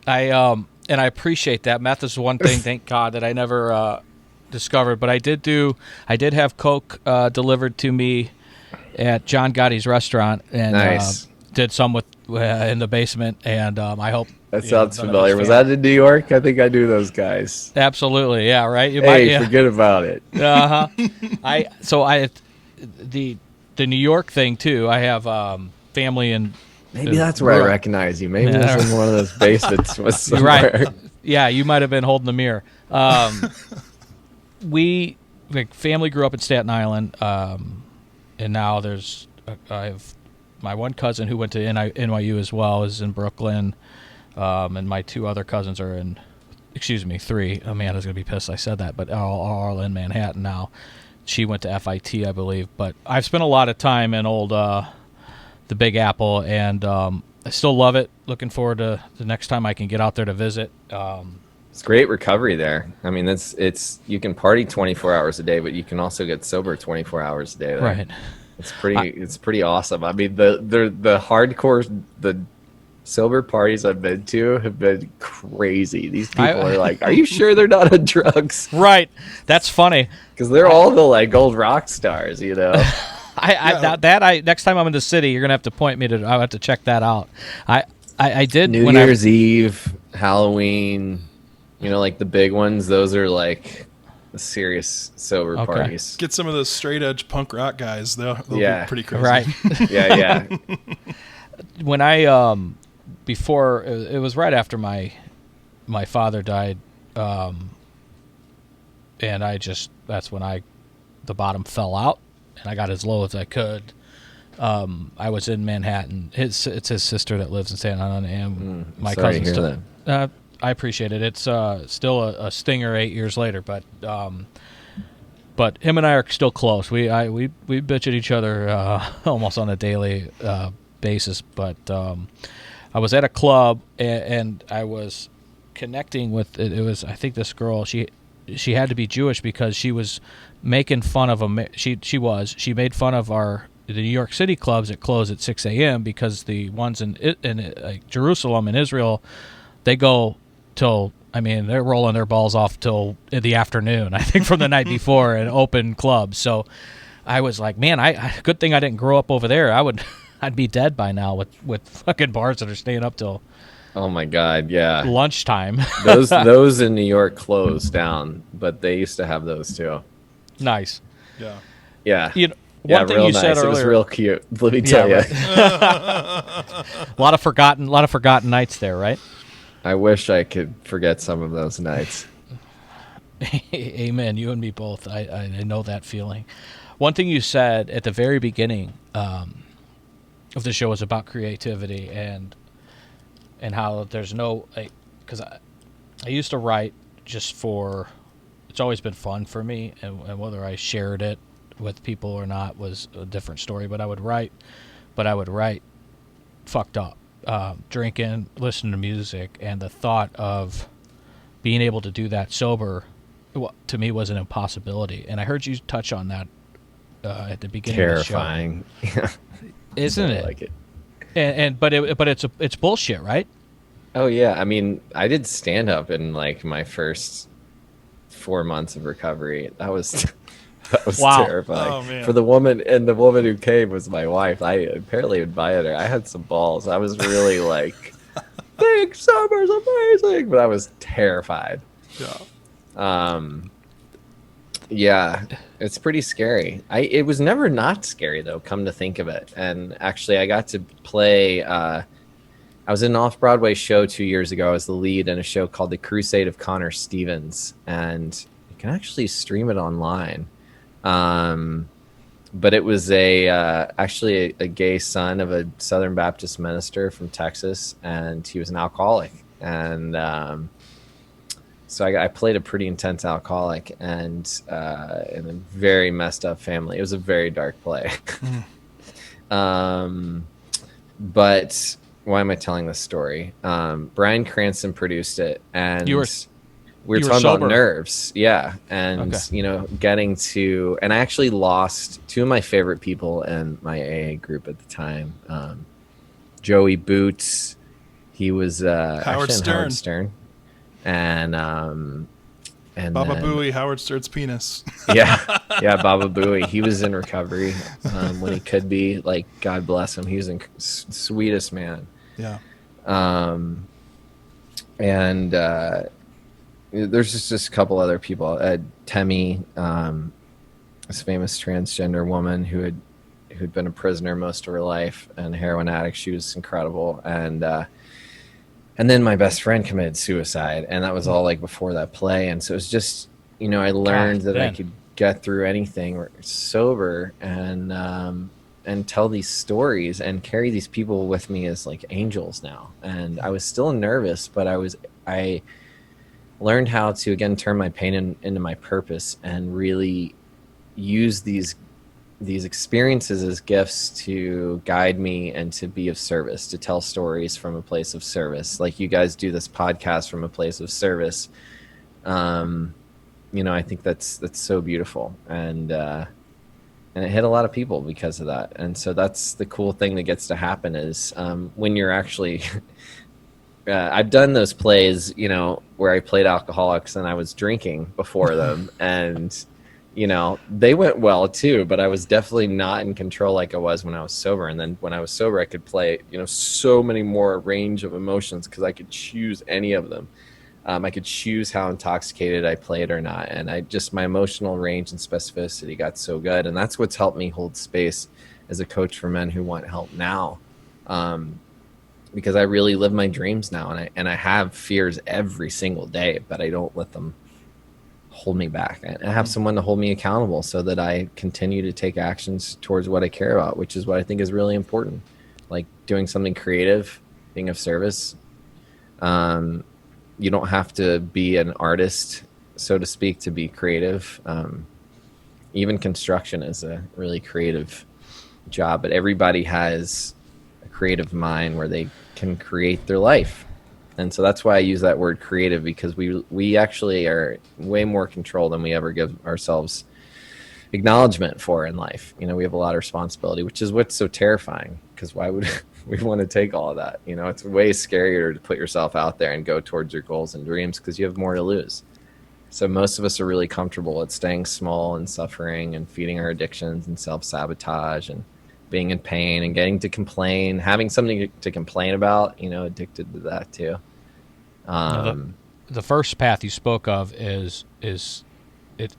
And I appreciate that. Meth is one thing, thank God, that I never discovered. But I did have coke delivered to me at John Gotti's restaurant, and nice. Did some with in the basement. And I hope that sounds familiar. Was that in New York? I think I knew those guys. Absolutely, yeah, right. Forget about it. The New York thing too. I have family in. Maybe that's where I recognize you. Maybe it was in one of those basements was somewhere. Right. Yeah, you might have been holding the mirror. Family grew up in Staten Island, and now I have my one cousin who went to NYU as well, is in Brooklyn, and my two other cousins are in, three. Amanda's going to be pissed I said that, but all in Manhattan now. She went to FIT, I believe. But I've spent a lot of time in the Big Apple, and I still love it. Looking forward to the next time I can get out there to visit. It's great recovery there. I mean, it's you can party 24 hours a day, but you can also get sober 24 hours a day there. Right. It's pretty awesome. I mean, the hardcore, the sober parties I've been to have been crazy. These people are like, are you sure they're not on drugs? Right. That's funny. Because they're all the old rock stars, Next time I'm in the city, you're gonna have to point me to. I'll have to check that out. I did New Year's Eve, Halloween, the big ones. Those are like the serious sober parties. Get some of those straight edge punk rock guys. They'll be pretty crazy. Right. Yeah. When I before it was right after my father died, and that's when the bottom fell out. And I got as low as I could. I was in Manhattan. It's his sister that lives in Staten Island, and my cousin still. I appreciate it. It's still a stinger 8 years later, but him and I are still close. We bitch at each other almost on a daily basis. But I was at a club and I was connecting with it. Was, I think, this girl. She had to be Jewish because she was making fun of she made fun of the New York City clubs that close at 6 a.m. because the ones in like Jerusalem and Israel, they go till, I mean, they're rolling their balls off till in the afternoon, I think, from the night before, an open club. So I was like, man, good thing I didn't grow up over there. I'd be dead by now with fucking bars that are staying up till, oh my God, yeah, lunchtime. those in New York closed down, but they used to have those too. Nice. Yeah. You know, one thing real you nice. said earlier, it was real cute. Let me tell you, right. a lot of forgotten nights there, right? I wish I could forget some of those nights. Amen. You and me both. I know that feeling. One thing you said at the very beginning of the show was about creativity and how there's no, because I used to write just for, it's always been fun for me, and whether I shared it with people or not was a different story. But I would write fucked up, drinking, listening to music, and the thought of being able to do that sober, to me, was an impossibility. And I heard you touch on that at the beginning Terrifying. of the show. Isn't it? Like it. But it's bullshit, right? Oh yeah, I mean, I did stand up in like my first 4 months of recovery. That was Wow. terrifying. Oh, man. For the woman, and the woman who came was my wife. I apparently invited her. I had some balls. I was really like, "Thanks, summer's amazing," but I was terrified. Yeah, it's pretty scary. It was never not scary though, come to think of it. And actually, I got to play. I was in an off-Broadway show 2 years ago. I was the lead in a show called The Crusade of Connor Stevens, and you can actually stream it online. But it was actually a gay son of a Southern Baptist minister from Texas, and he was an alcoholic. And so I played a pretty intense alcoholic and in a very messed up family. It was a very dark play. But why am I telling this story? Bryan Cranston produced it, and we were talking about nerves. Yeah. And, Okay. Getting to, and I actually lost two of my favorite people in my AA group at the time. Joey Boots, he was Howard Stern. And Baba then, Booey, Howard Stern's penis. yeah, Baba Booey. He was in recovery when he could be. Like, God bless him. He was the sweetest man. Yeah. And there's just a couple other people. Temi, this famous transgender woman who'd been a prisoner most of her life and a heroin addict. She was incredible. And then my best friend committed suicide, and that was all like before that play. And so it was just, I learned that I could get through anything sober and tell these stories and carry these people with me as like angels now. And I was still nervous, but I learned how to, again, turn my pain into my purpose and really use these experiences as gifts to guide me and to be of service, to tell stories from a place of service. Like you guys do this podcast from a place of service. I think that's so beautiful. And it hit a lot of people because of that. And so that's the cool thing that gets to happen is when you're actually I've done those plays, where I played alcoholics and I was drinking before them. And they went well too, but I was definitely not in control like I was when I was sober. And then when I was sober, I could play, so many more range of emotions because I could choose any of them. I could choose how intoxicated I played or not. And my emotional range and specificity got so good. And that's what's helped me hold space as a coach for men who want help now. Because I really live my dreams now. And I have fears every single day, but I don't let them hold me back. I have someone to hold me accountable so that I continue to take actions towards what I care about, which is what I think is really important. Like doing something creative, being of service. You don't have to be an artist, so to speak, to be creative. Even construction is a really creative job, but everybody has a creative mind where they can create their life. And so that's why I use that word creative, because we actually are way more control than we ever give ourselves acknowledgement for in life. You know, we have a lot of responsibility, which is what's so terrifying, because why would we want to take all of that? You know, it's way scarier to put yourself out there and go towards your goals and dreams because you have more to lose. So most of us are really comfortable at staying small and suffering and feeding our addictions and self-sabotage and being in pain and getting to complain, having something to complain about, you know, addicted to that too. The first path you spoke of is it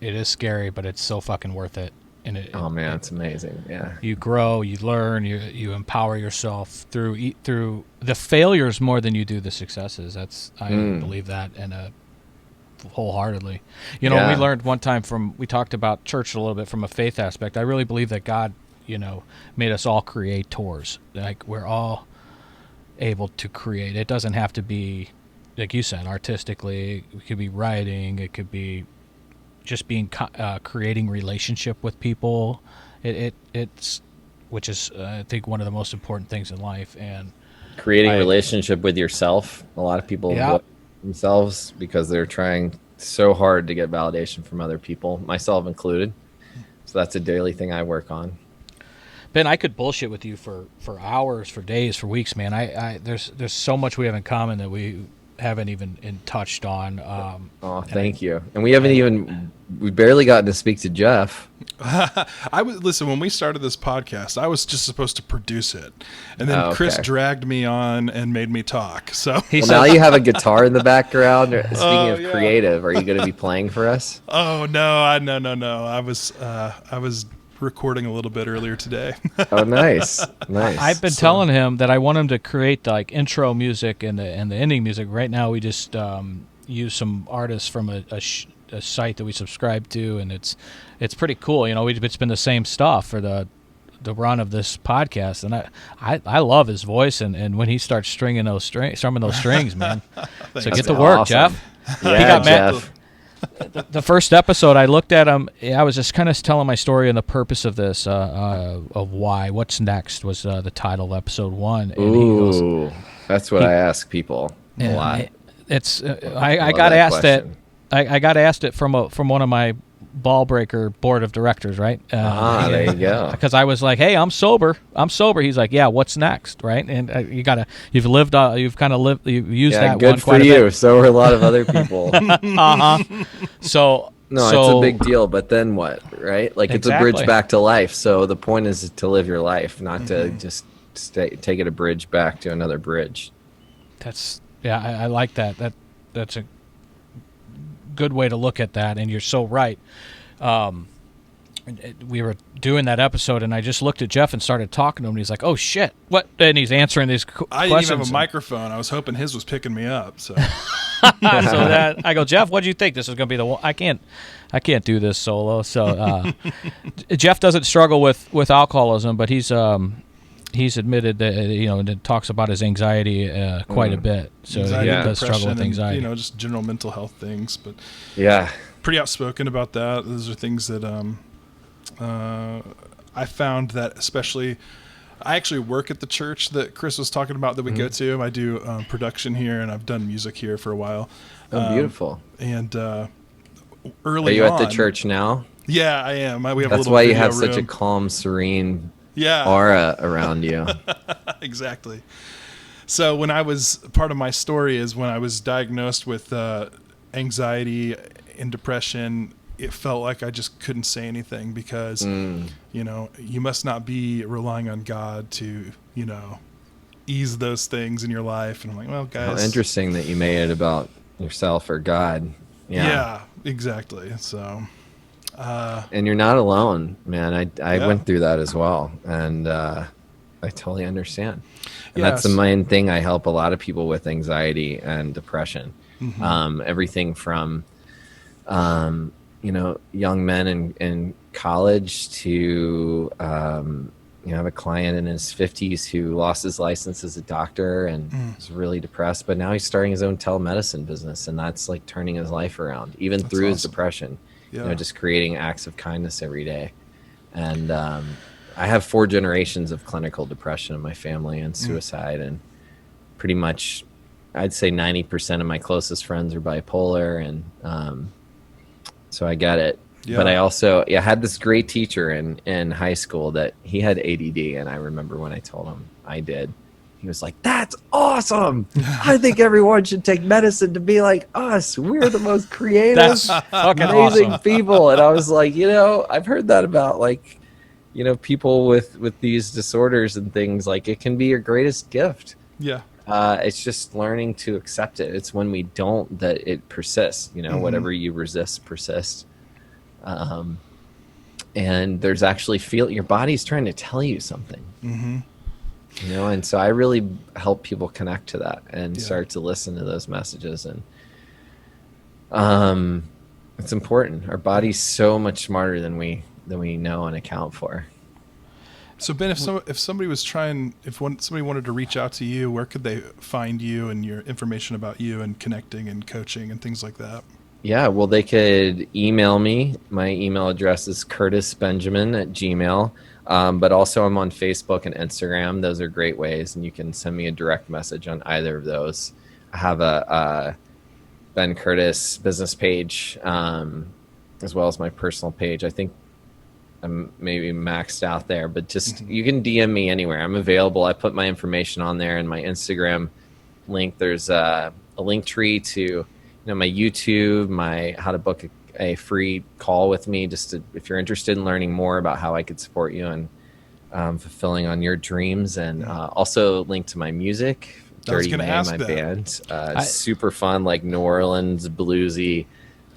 is scary, but it's so fucking worth it. And it's amazing. Yeah. You grow, you learn, you empower yourself through the failures more than you do the successes. I believe that wholeheartedly. You know, we learned one time we talked about church a little bit from a faith aspect. I really believe that God, you know, made us all creators. Like, we're all able to create. It doesn't have to be, like you said, artistically. It could be writing. It could be just being creating relationship with people. It's which is I think one of the most important things in life. And creating relationship with yourself. A lot of people avoid themselves because they're trying so hard to get validation from other people, myself included. So that's a daily thing I work on. Ben, I could bullshit with you for hours, for days, for weeks, man. There's so much we have in common that we haven't even touched on. Thank you. And we barely gotten to speak to Jeff. Listen, when we started this podcast, I was just supposed to produce it, and then Chris dragged me on and made me talk. So now you have a guitar in the background. Speaking of creative, are you going to be playing for us? Oh no, no. I was recording a little bit earlier today. Oh, nice. I've been telling him that I want him to create like intro music and the ending music. Right now, we just use some artists from a site that we subscribe to, and it's pretty cool. You know, it's been the same stuff for the run of this podcast, and I love his voice, and when he starts strumming those strings, man. So get to work, awesome. Jeff. Yeah, He got Jeff. The first episode, I looked at him. I was just kind of telling my story and the purpose of this, of why. What's next was the title of episode 1. And Ooh, that's what I ask people a lot. It's I got asked that. I got asked it from one of my ball breaker board of directors, right? There you go. Because I was like, "Hey, I'm sober." He's like, "Yeah, what's next?" Right? And you've used that good one for quite you. a bit. So are a lot of other people. So it's a big deal, but then what, right? Like, it's a bridge back to life. So the point is to live your life, not to just take it a bridge back to another bridge. I like that. That's a good way to look at that, and you're so right. We were doing that episode, and I just looked at Jeff and started talking to him, and he's like, "Oh shit, what?" And he's answering these questions. I didn't even have a microphone. I was hoping his was picking me up. So, I go, "Jeff, what do you think? This is going to be the one." I can't do this solo. So Jeff doesn't struggle with alcoholism, but he's admitted that, and talks about his anxiety quite a bit. So anxiety, he does struggle with anxiety. And, just general mental health things. But yeah, pretty outspoken about that. Those are things that I found that, especially, I actually work at the church that Chris was talking about that we go to. I do production here, and I've done music here for a while. Oh, beautiful. And early on. Are you at the church now? Yeah, I am. We have That's a little why you have room. such a calm, serene aura around you. Exactly. So when part of my story is when I was diagnosed with anxiety and depression, it felt like I just couldn't say anything because, you must not be relying on God to, ease those things in your life. And I'm like, well, guys. How interesting that you made it about yourself or God. Yeah, exactly. So. And you're not alone, man. I went through that as well. And I totally understand. And that's the main thing I help a lot of people with, anxiety and depression. Mm-hmm. Everything from, young men in college to, I have a client in his 50s who lost his license as a doctor and was really depressed, but now he's starting his own telemedicine business, and that's like turning his life around, even through his depression. Just creating acts of kindness every day. And I have 4 generations of clinical depression in my family and suicide, and pretty much I'd say 90% of my closest friends are bipolar, and so I get it. Yeah. But I also had this great teacher in high school that he had ADD, and I remember when I told him I did, he was like, "That's awesome! I think everyone should take medicine to be like us. We're the most creative, amazing people." And I was like, I've heard that about like, people with these disorders and things. Like, it can be your greatest gift. Yeah. It's just learning to accept it. It's when we don't that it persists. Whatever you resist persists. And there's actually your body's trying to tell you something. Mm-hmm. And so I really help people connect to that and start to listen to those messages. And it's important. Our body's so much smarter than we know and account for. So Ben, if somebody somebody wanted to reach out to you, where could they find you and your information about you and connecting and coaching and things like that? Yeah, well, they could email me. My email address is curtisbenjamin@gmail.com. But also I'm on Facebook and Instagram. Those are great ways, and you can send me a direct message on either of those. I have a Ben Curtis business page, as well as my personal page. I think I'm maybe maxed out there, but just you can DM me anywhere. I'm available. I put my information on there, and my Instagram link. There's a link tree to my YouTube, my how to book a free call with me, just to, if you're interested in learning more about how I could support you and fulfilling on your dreams, and also link to my music, Dirty May, my band. Super fun, like New Orleans bluesy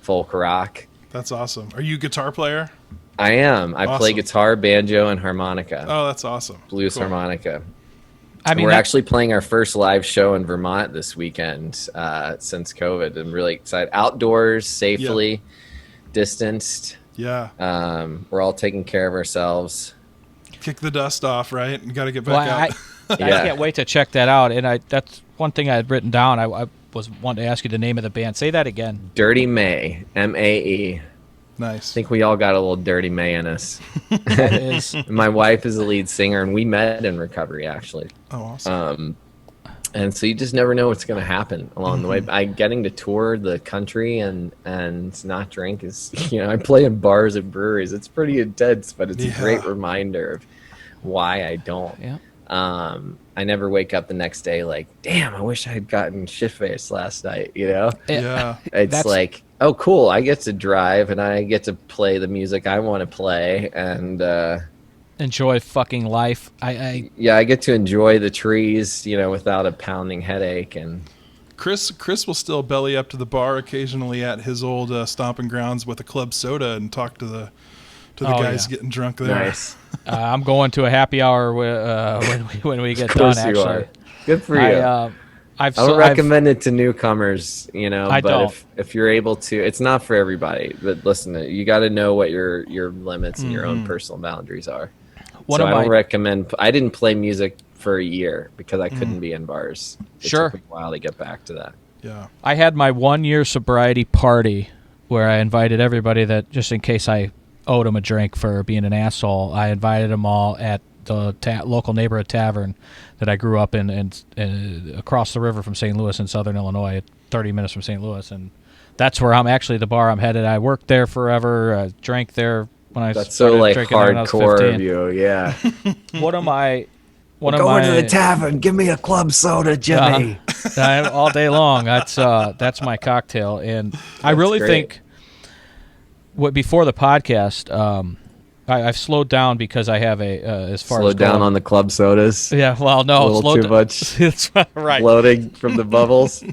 folk rock. That's awesome. Are you a guitar player? I am. I play guitar, banjo, and harmonica. Oh, that's awesome. Blues harmonica. We're actually playing our first live show in Vermont this weekend since COVID. I'm really excited. Outdoors, safely, distanced. Yeah. We're all taking care of ourselves. Kick the dust off, right? You got to get back out. I can't wait to check that out. And that's one thing I had written down. I was wanting to ask you the name of the band. Say that again. Dirty May, M-A-E. Nice. I think we all got a little Dirty May in us. That is. My wife is the lead singer, and we met in recovery, actually. Oh, awesome. And so you just never know what's going to happen along the way. Getting to tour the country and not drink is, I play in bars and breweries. It's pretty intense, but it's a great reminder of why I don't. Yeah. I never wake up the next day like, damn, I wish I had gotten shit-faced last night, Yeah. It's like, oh, cool, I get to drive and I get to play the music I want to play and enjoy fucking life. I get to enjoy the trees, without a pounding headache. And Chris will still belly up to the bar occasionally at his old stomping grounds with a club soda and talk to the guys getting drunk there. Nice. I'm going to a happy hour when we get done. Actually, you are. Good for you. I don't recommend it to newcomers, but if you're able to, it's not for everybody. But listen, you got to know what your limits and your own personal boundaries are. I don't recommend. I didn't play music for a year because I couldn't be in bars. It took me a while to get back to that. Yeah, I had my 1-year sobriety party where I invited everybody that, just in case I owed them a drink for being an asshole, I invited them all at the local neighborhood tavern that I grew up in, and across the river from St. Louis in southern Illinois, 30 minutes from St. Louis. And that's where I'm actually, the bar I'm headed. I worked there forever. I drank there when I started drinking there when I was 15. That's so hardcore of you, yeah. Going to the tavern. Give me a club soda, Jimmy. All day long. That's my cocktail. And I really think before the podcast, I've slowed down because I have slowed down on the club sodas. Yeah, well, no, a little too much. It's right. Floating from the bubbles.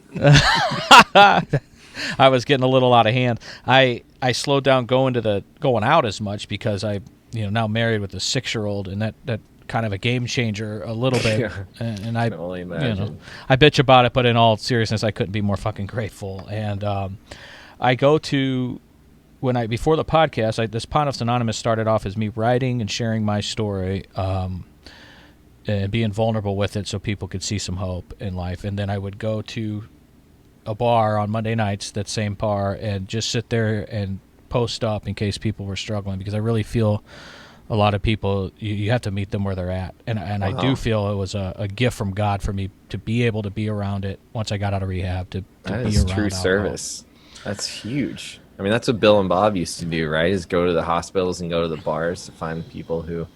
I was getting a little out of hand. I slowed down going out as much because I now married with a 6-year-old, and that kind of a game changer a little bit. Yeah. And I can only imagine. I bitch about it, but in all seriousness, I couldn't be more fucking grateful. And I go to. Before the podcast, this Pontiffs Anonymous started off as me writing and sharing my story, and being vulnerable with it so people could see some hope in life. And then I would go to a bar on Monday nights, that same bar, and just sit there and post up in case people were struggling, because I really feel a lot of people, you have to meet them where they're at. And I do feel it was a gift from God for me to be able to be around it once I got out of rehab, to that be is around true alcohol. service. That's huge. I mean, that's what Bill and Bob used to do, right? Is go to the hospitals and go to the bars to find people who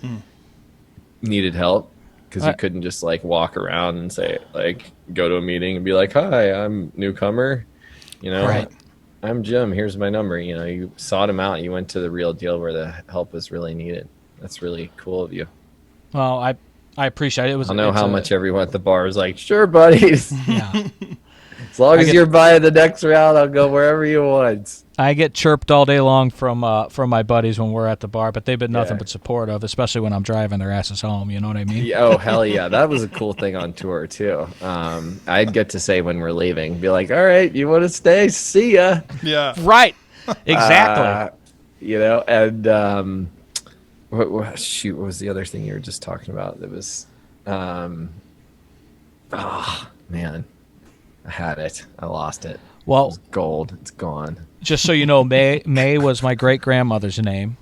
needed help, because you couldn't just like walk around and say, like, go to a meeting and be like, "Hi, I'm newcomer. Right. I'm Jim. Here's my number." You sought him out. You went to the real deal where the help was really needed. That's really cool of you. Well, I appreciate it. I know how much everyone at the bar is like, "Sure, buddies. Yeah. As long as you're buying the next round, I'll go wherever you want." I get chirped all day long from my buddies when we're at the bar, but they've been nothing but supportive, especially when I'm driving their asses home. You know what I mean? Yeah, oh, hell yeah. That was a cool thing on tour, too. I'd get to say when we're leaving, be like, "All right, you want to stay? See ya." Yeah. Right. Exactly. And what was the other thing you were just talking about? That was, man, I had it. I lost it. Well, it was gold. It's gone. Just so you know, May was my great grandmother's name.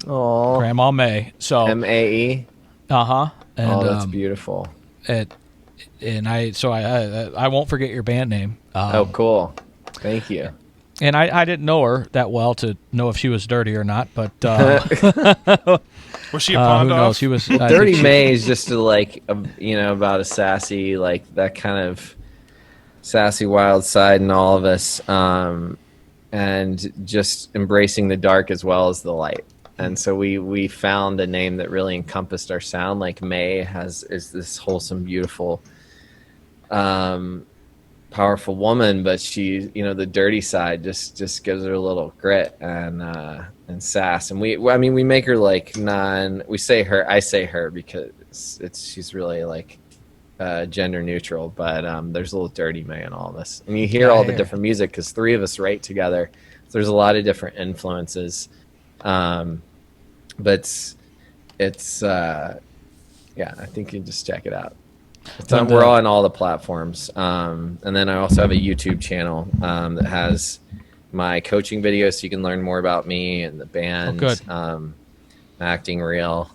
Oh, Grandma May. So Mae. And That's beautiful. I won't forget your band name. Oh, cool. Thank you. And I didn't know her that well to know if she was dirty or not, but Was she a pond who off? knows? She was Dirty May is just about a sassy, like that kind of sassy wild side in all of us, and just embracing the dark as well as the light. And so we found a name that really encompassed our sound. Like May is this wholesome, beautiful, powerful woman, but she, the dirty side just gives her a little grit and sass. And we make her like I say her because she's really like gender neutral, but there's a little dirty May in all of us. And you hear all the different music because 3 of us write together. So there's a lot of different influences. But it's I think you can just check it out. We're on all the platforms. And then I also have a YouTube channel that has my coaching videos, so you can learn more about me and the band, acting reel,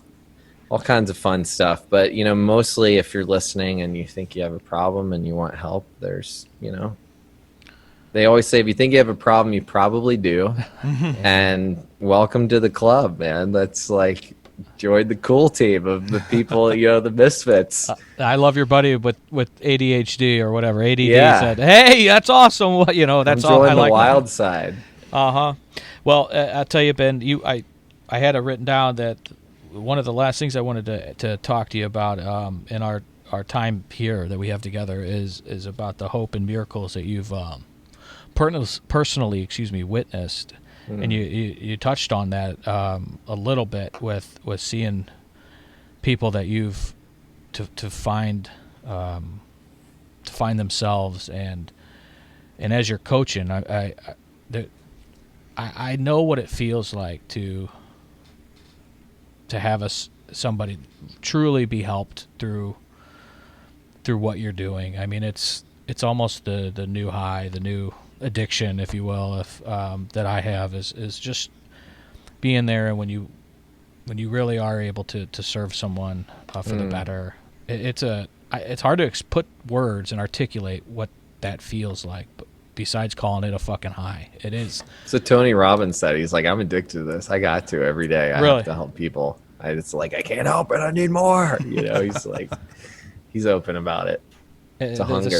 all kinds of fun stuff. But, mostly if you're listening and you think you have a problem and you want help, there's, they always say, if you think you have a problem, you probably do. And welcome to the club, man. That's like, join the cool team of the people, the misfits. I love your buddy with ADHD or whatever. ADD said, "Hey, that's awesome." That's all. I like the wild side. Well, I'll tell you, Ben. I had it written down that one of the last things I wanted to talk to you about in our time here that we have together is about the hope and miracles that you've personally witnessed. And you touched on that a little bit with seeing people that you've to find themselves, and as you're coaching, I know what it feels like to have somebody truly be helped through what you're doing. I mean, it's almost the new high, the new addiction, if you will, that I have is just being there, and when you really are able to serve someone for the better. It's hard to put words and articulate what that feels like, but besides calling it a fucking high, it is. So Tony Robbins said, he's like, "I'm addicted to this. I got to every day. I have to help people. It's like, I can't help it. I need more." He's like, he's open about it. It's a hunger.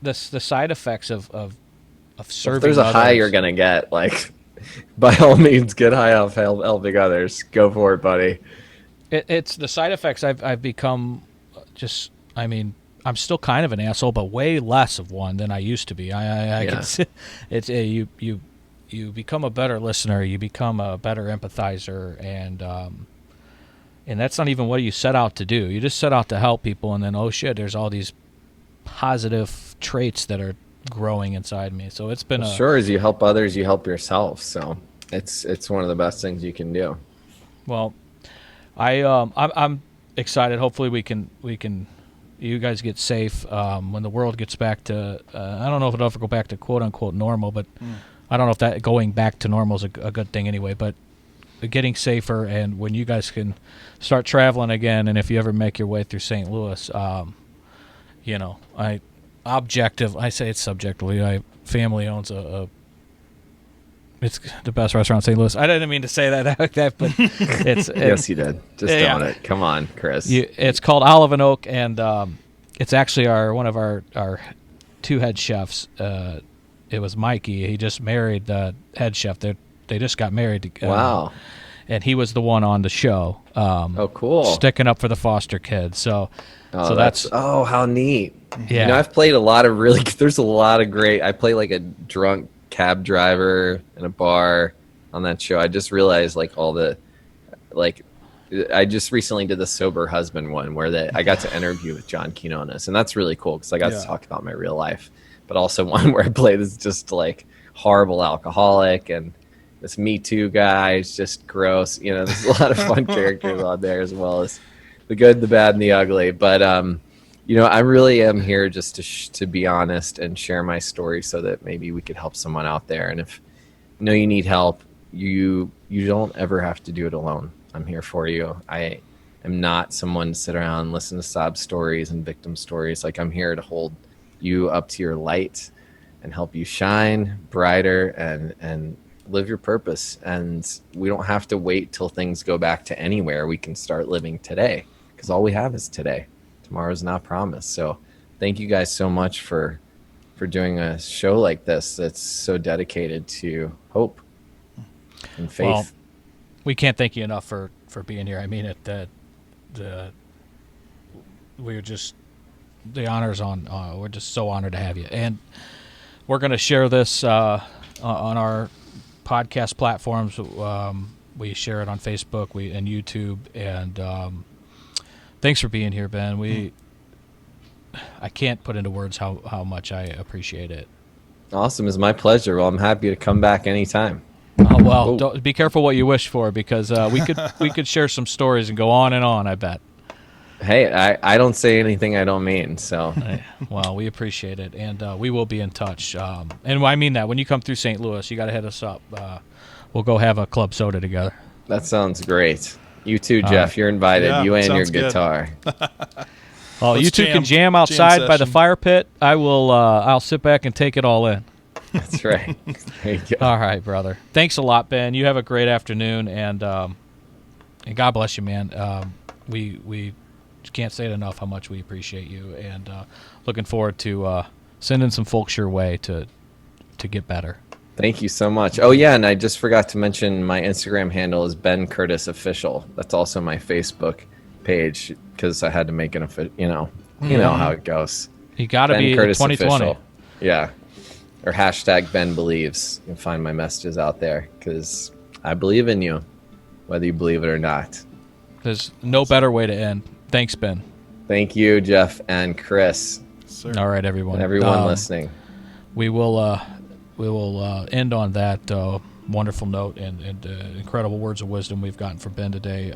The side effects of serving. If there's a high you're gonna get, like, by all means, get high off helping others. Go for it, buddy. It's the side effects. I've become just. I mean, I'm still kind of an asshole, but way less of one than I used to be. It's you become a better listener. You become a better empathizer, and that's not even what you set out to do. You just set out to help people, and then oh shit, there's all these positive traits that are growing inside me. So it's been sure as you help others, you help yourself. So it's one of the best things you can do. Well, I'm excited. Hopefully we can you guys get safe when the world gets back to I don't know if it'll ever go back to quote unquote normal, but I don't know if that going back to normal is a good thing anyway, but getting safer, and when you guys can start traveling again, and if you ever make your way through St. Louis, you know, I say it's subjectively. My family owns it's the best restaurant in St. Louis. I didn't mean to say that like that, but it's yes, you did. Just own it. Come on, Chris. It's called Olive and Oak, and it's actually one of our two head chefs. It was Mikey. He just married the head chef. They just got married. Wow. And he was the one on the show. Oh, cool. Sticking up for the foster kids. So that's how neat. Yeah. You know, I've played a lot of there's a lot of great, I play like a drunk cab driver in a bar on that show. I just realized I just recently did the sober husband one where I got to interview with John Quinones, and that's really cool because I got to talk about my real life, but also one where I play this just like horrible alcoholic, and this Me Too guy is just gross. You know, there's a lot of fun characters on there, as well as the good, the bad, and the ugly. But you know, I really am here just to be honest and share my story so that maybe we could help someone out there. And if you know you need help, you don't ever have to do it alone. I'm here for you. I am not someone to sit around and listen to sob stories and victim stories. Like, I'm here to hold you up to your light and help you shine brighter and live your purpose. And we don't have to wait till things go back to anywhere. We can start living today, because all we have is today. Tomorrow's not promised. So thank you guys so much for doing a show like this that's so dedicated to hope and faith. Well, we can't thank you enough for being here. I mean it. We're just, the honor's on. We're just so honored to have you, and we're going to share this on our podcast platforms. We share it on Facebook and YouTube, and thanks for being here, Ben. I can't put into words how much I appreciate it. Awesome. It's my pleasure. Well, I'm happy to come back anytime. Don't, be careful what you wish for, because we could share some stories and go on and on, I bet. Hey, I don't say anything I don't mean, so. Well, we appreciate it, and we will be in touch. And I mean that. When you come through St. Louis, you got to hit us up. We'll go have a club soda together. That sounds great. You too, Jeff. You're invited. Yeah, you and your sounds good. guitar. Well, you two can jam outside by the fire pit. I'll sit back and take it all in. That's right. There you go. All right, brother. Thanks a lot, Ben. You have a great afternoon, and God bless you, man. We can't say it enough how much we appreciate you, and looking forward to sending some folks your way to get better. Thank you so much. Oh yeah, and I just forgot to mention my Instagram handle is Ben Curtis Official. That's also my Facebook page, because I had to make an official. You know how it goes. You got to be Curtis 2020. Official. Yeah. Or hashtag Ben Believes. You can find my messages out there, because I believe in you, whether you believe it or not. There's no better way to end. Thanks, Ben. Thank you, Jeff and Chris. Sir. All right, everyone. And everyone listening. We will end on that wonderful note and incredible words of wisdom we've gotten from Ben today.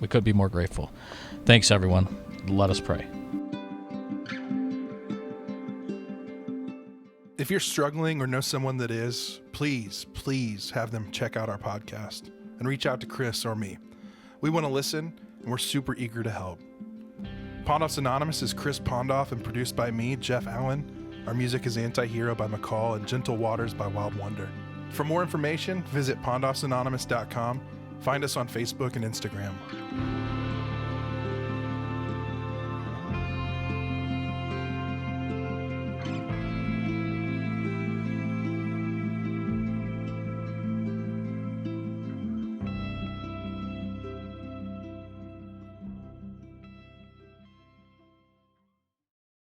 We could be more grateful. Thanks, everyone. Let us pray. If you're struggling or know someone that is, please have them check out our podcast and reach out to Chris or me. We want to listen, and we're super eager to help. Pondoff's Anonymous is Chris Pondoff and produced by me, Jeff Allen. Our music is Anti-Hero by McCall and Gentle Waters by Wild Wonder. For more information, visit pondoffsanonymous.com. Find us on Facebook and Instagram.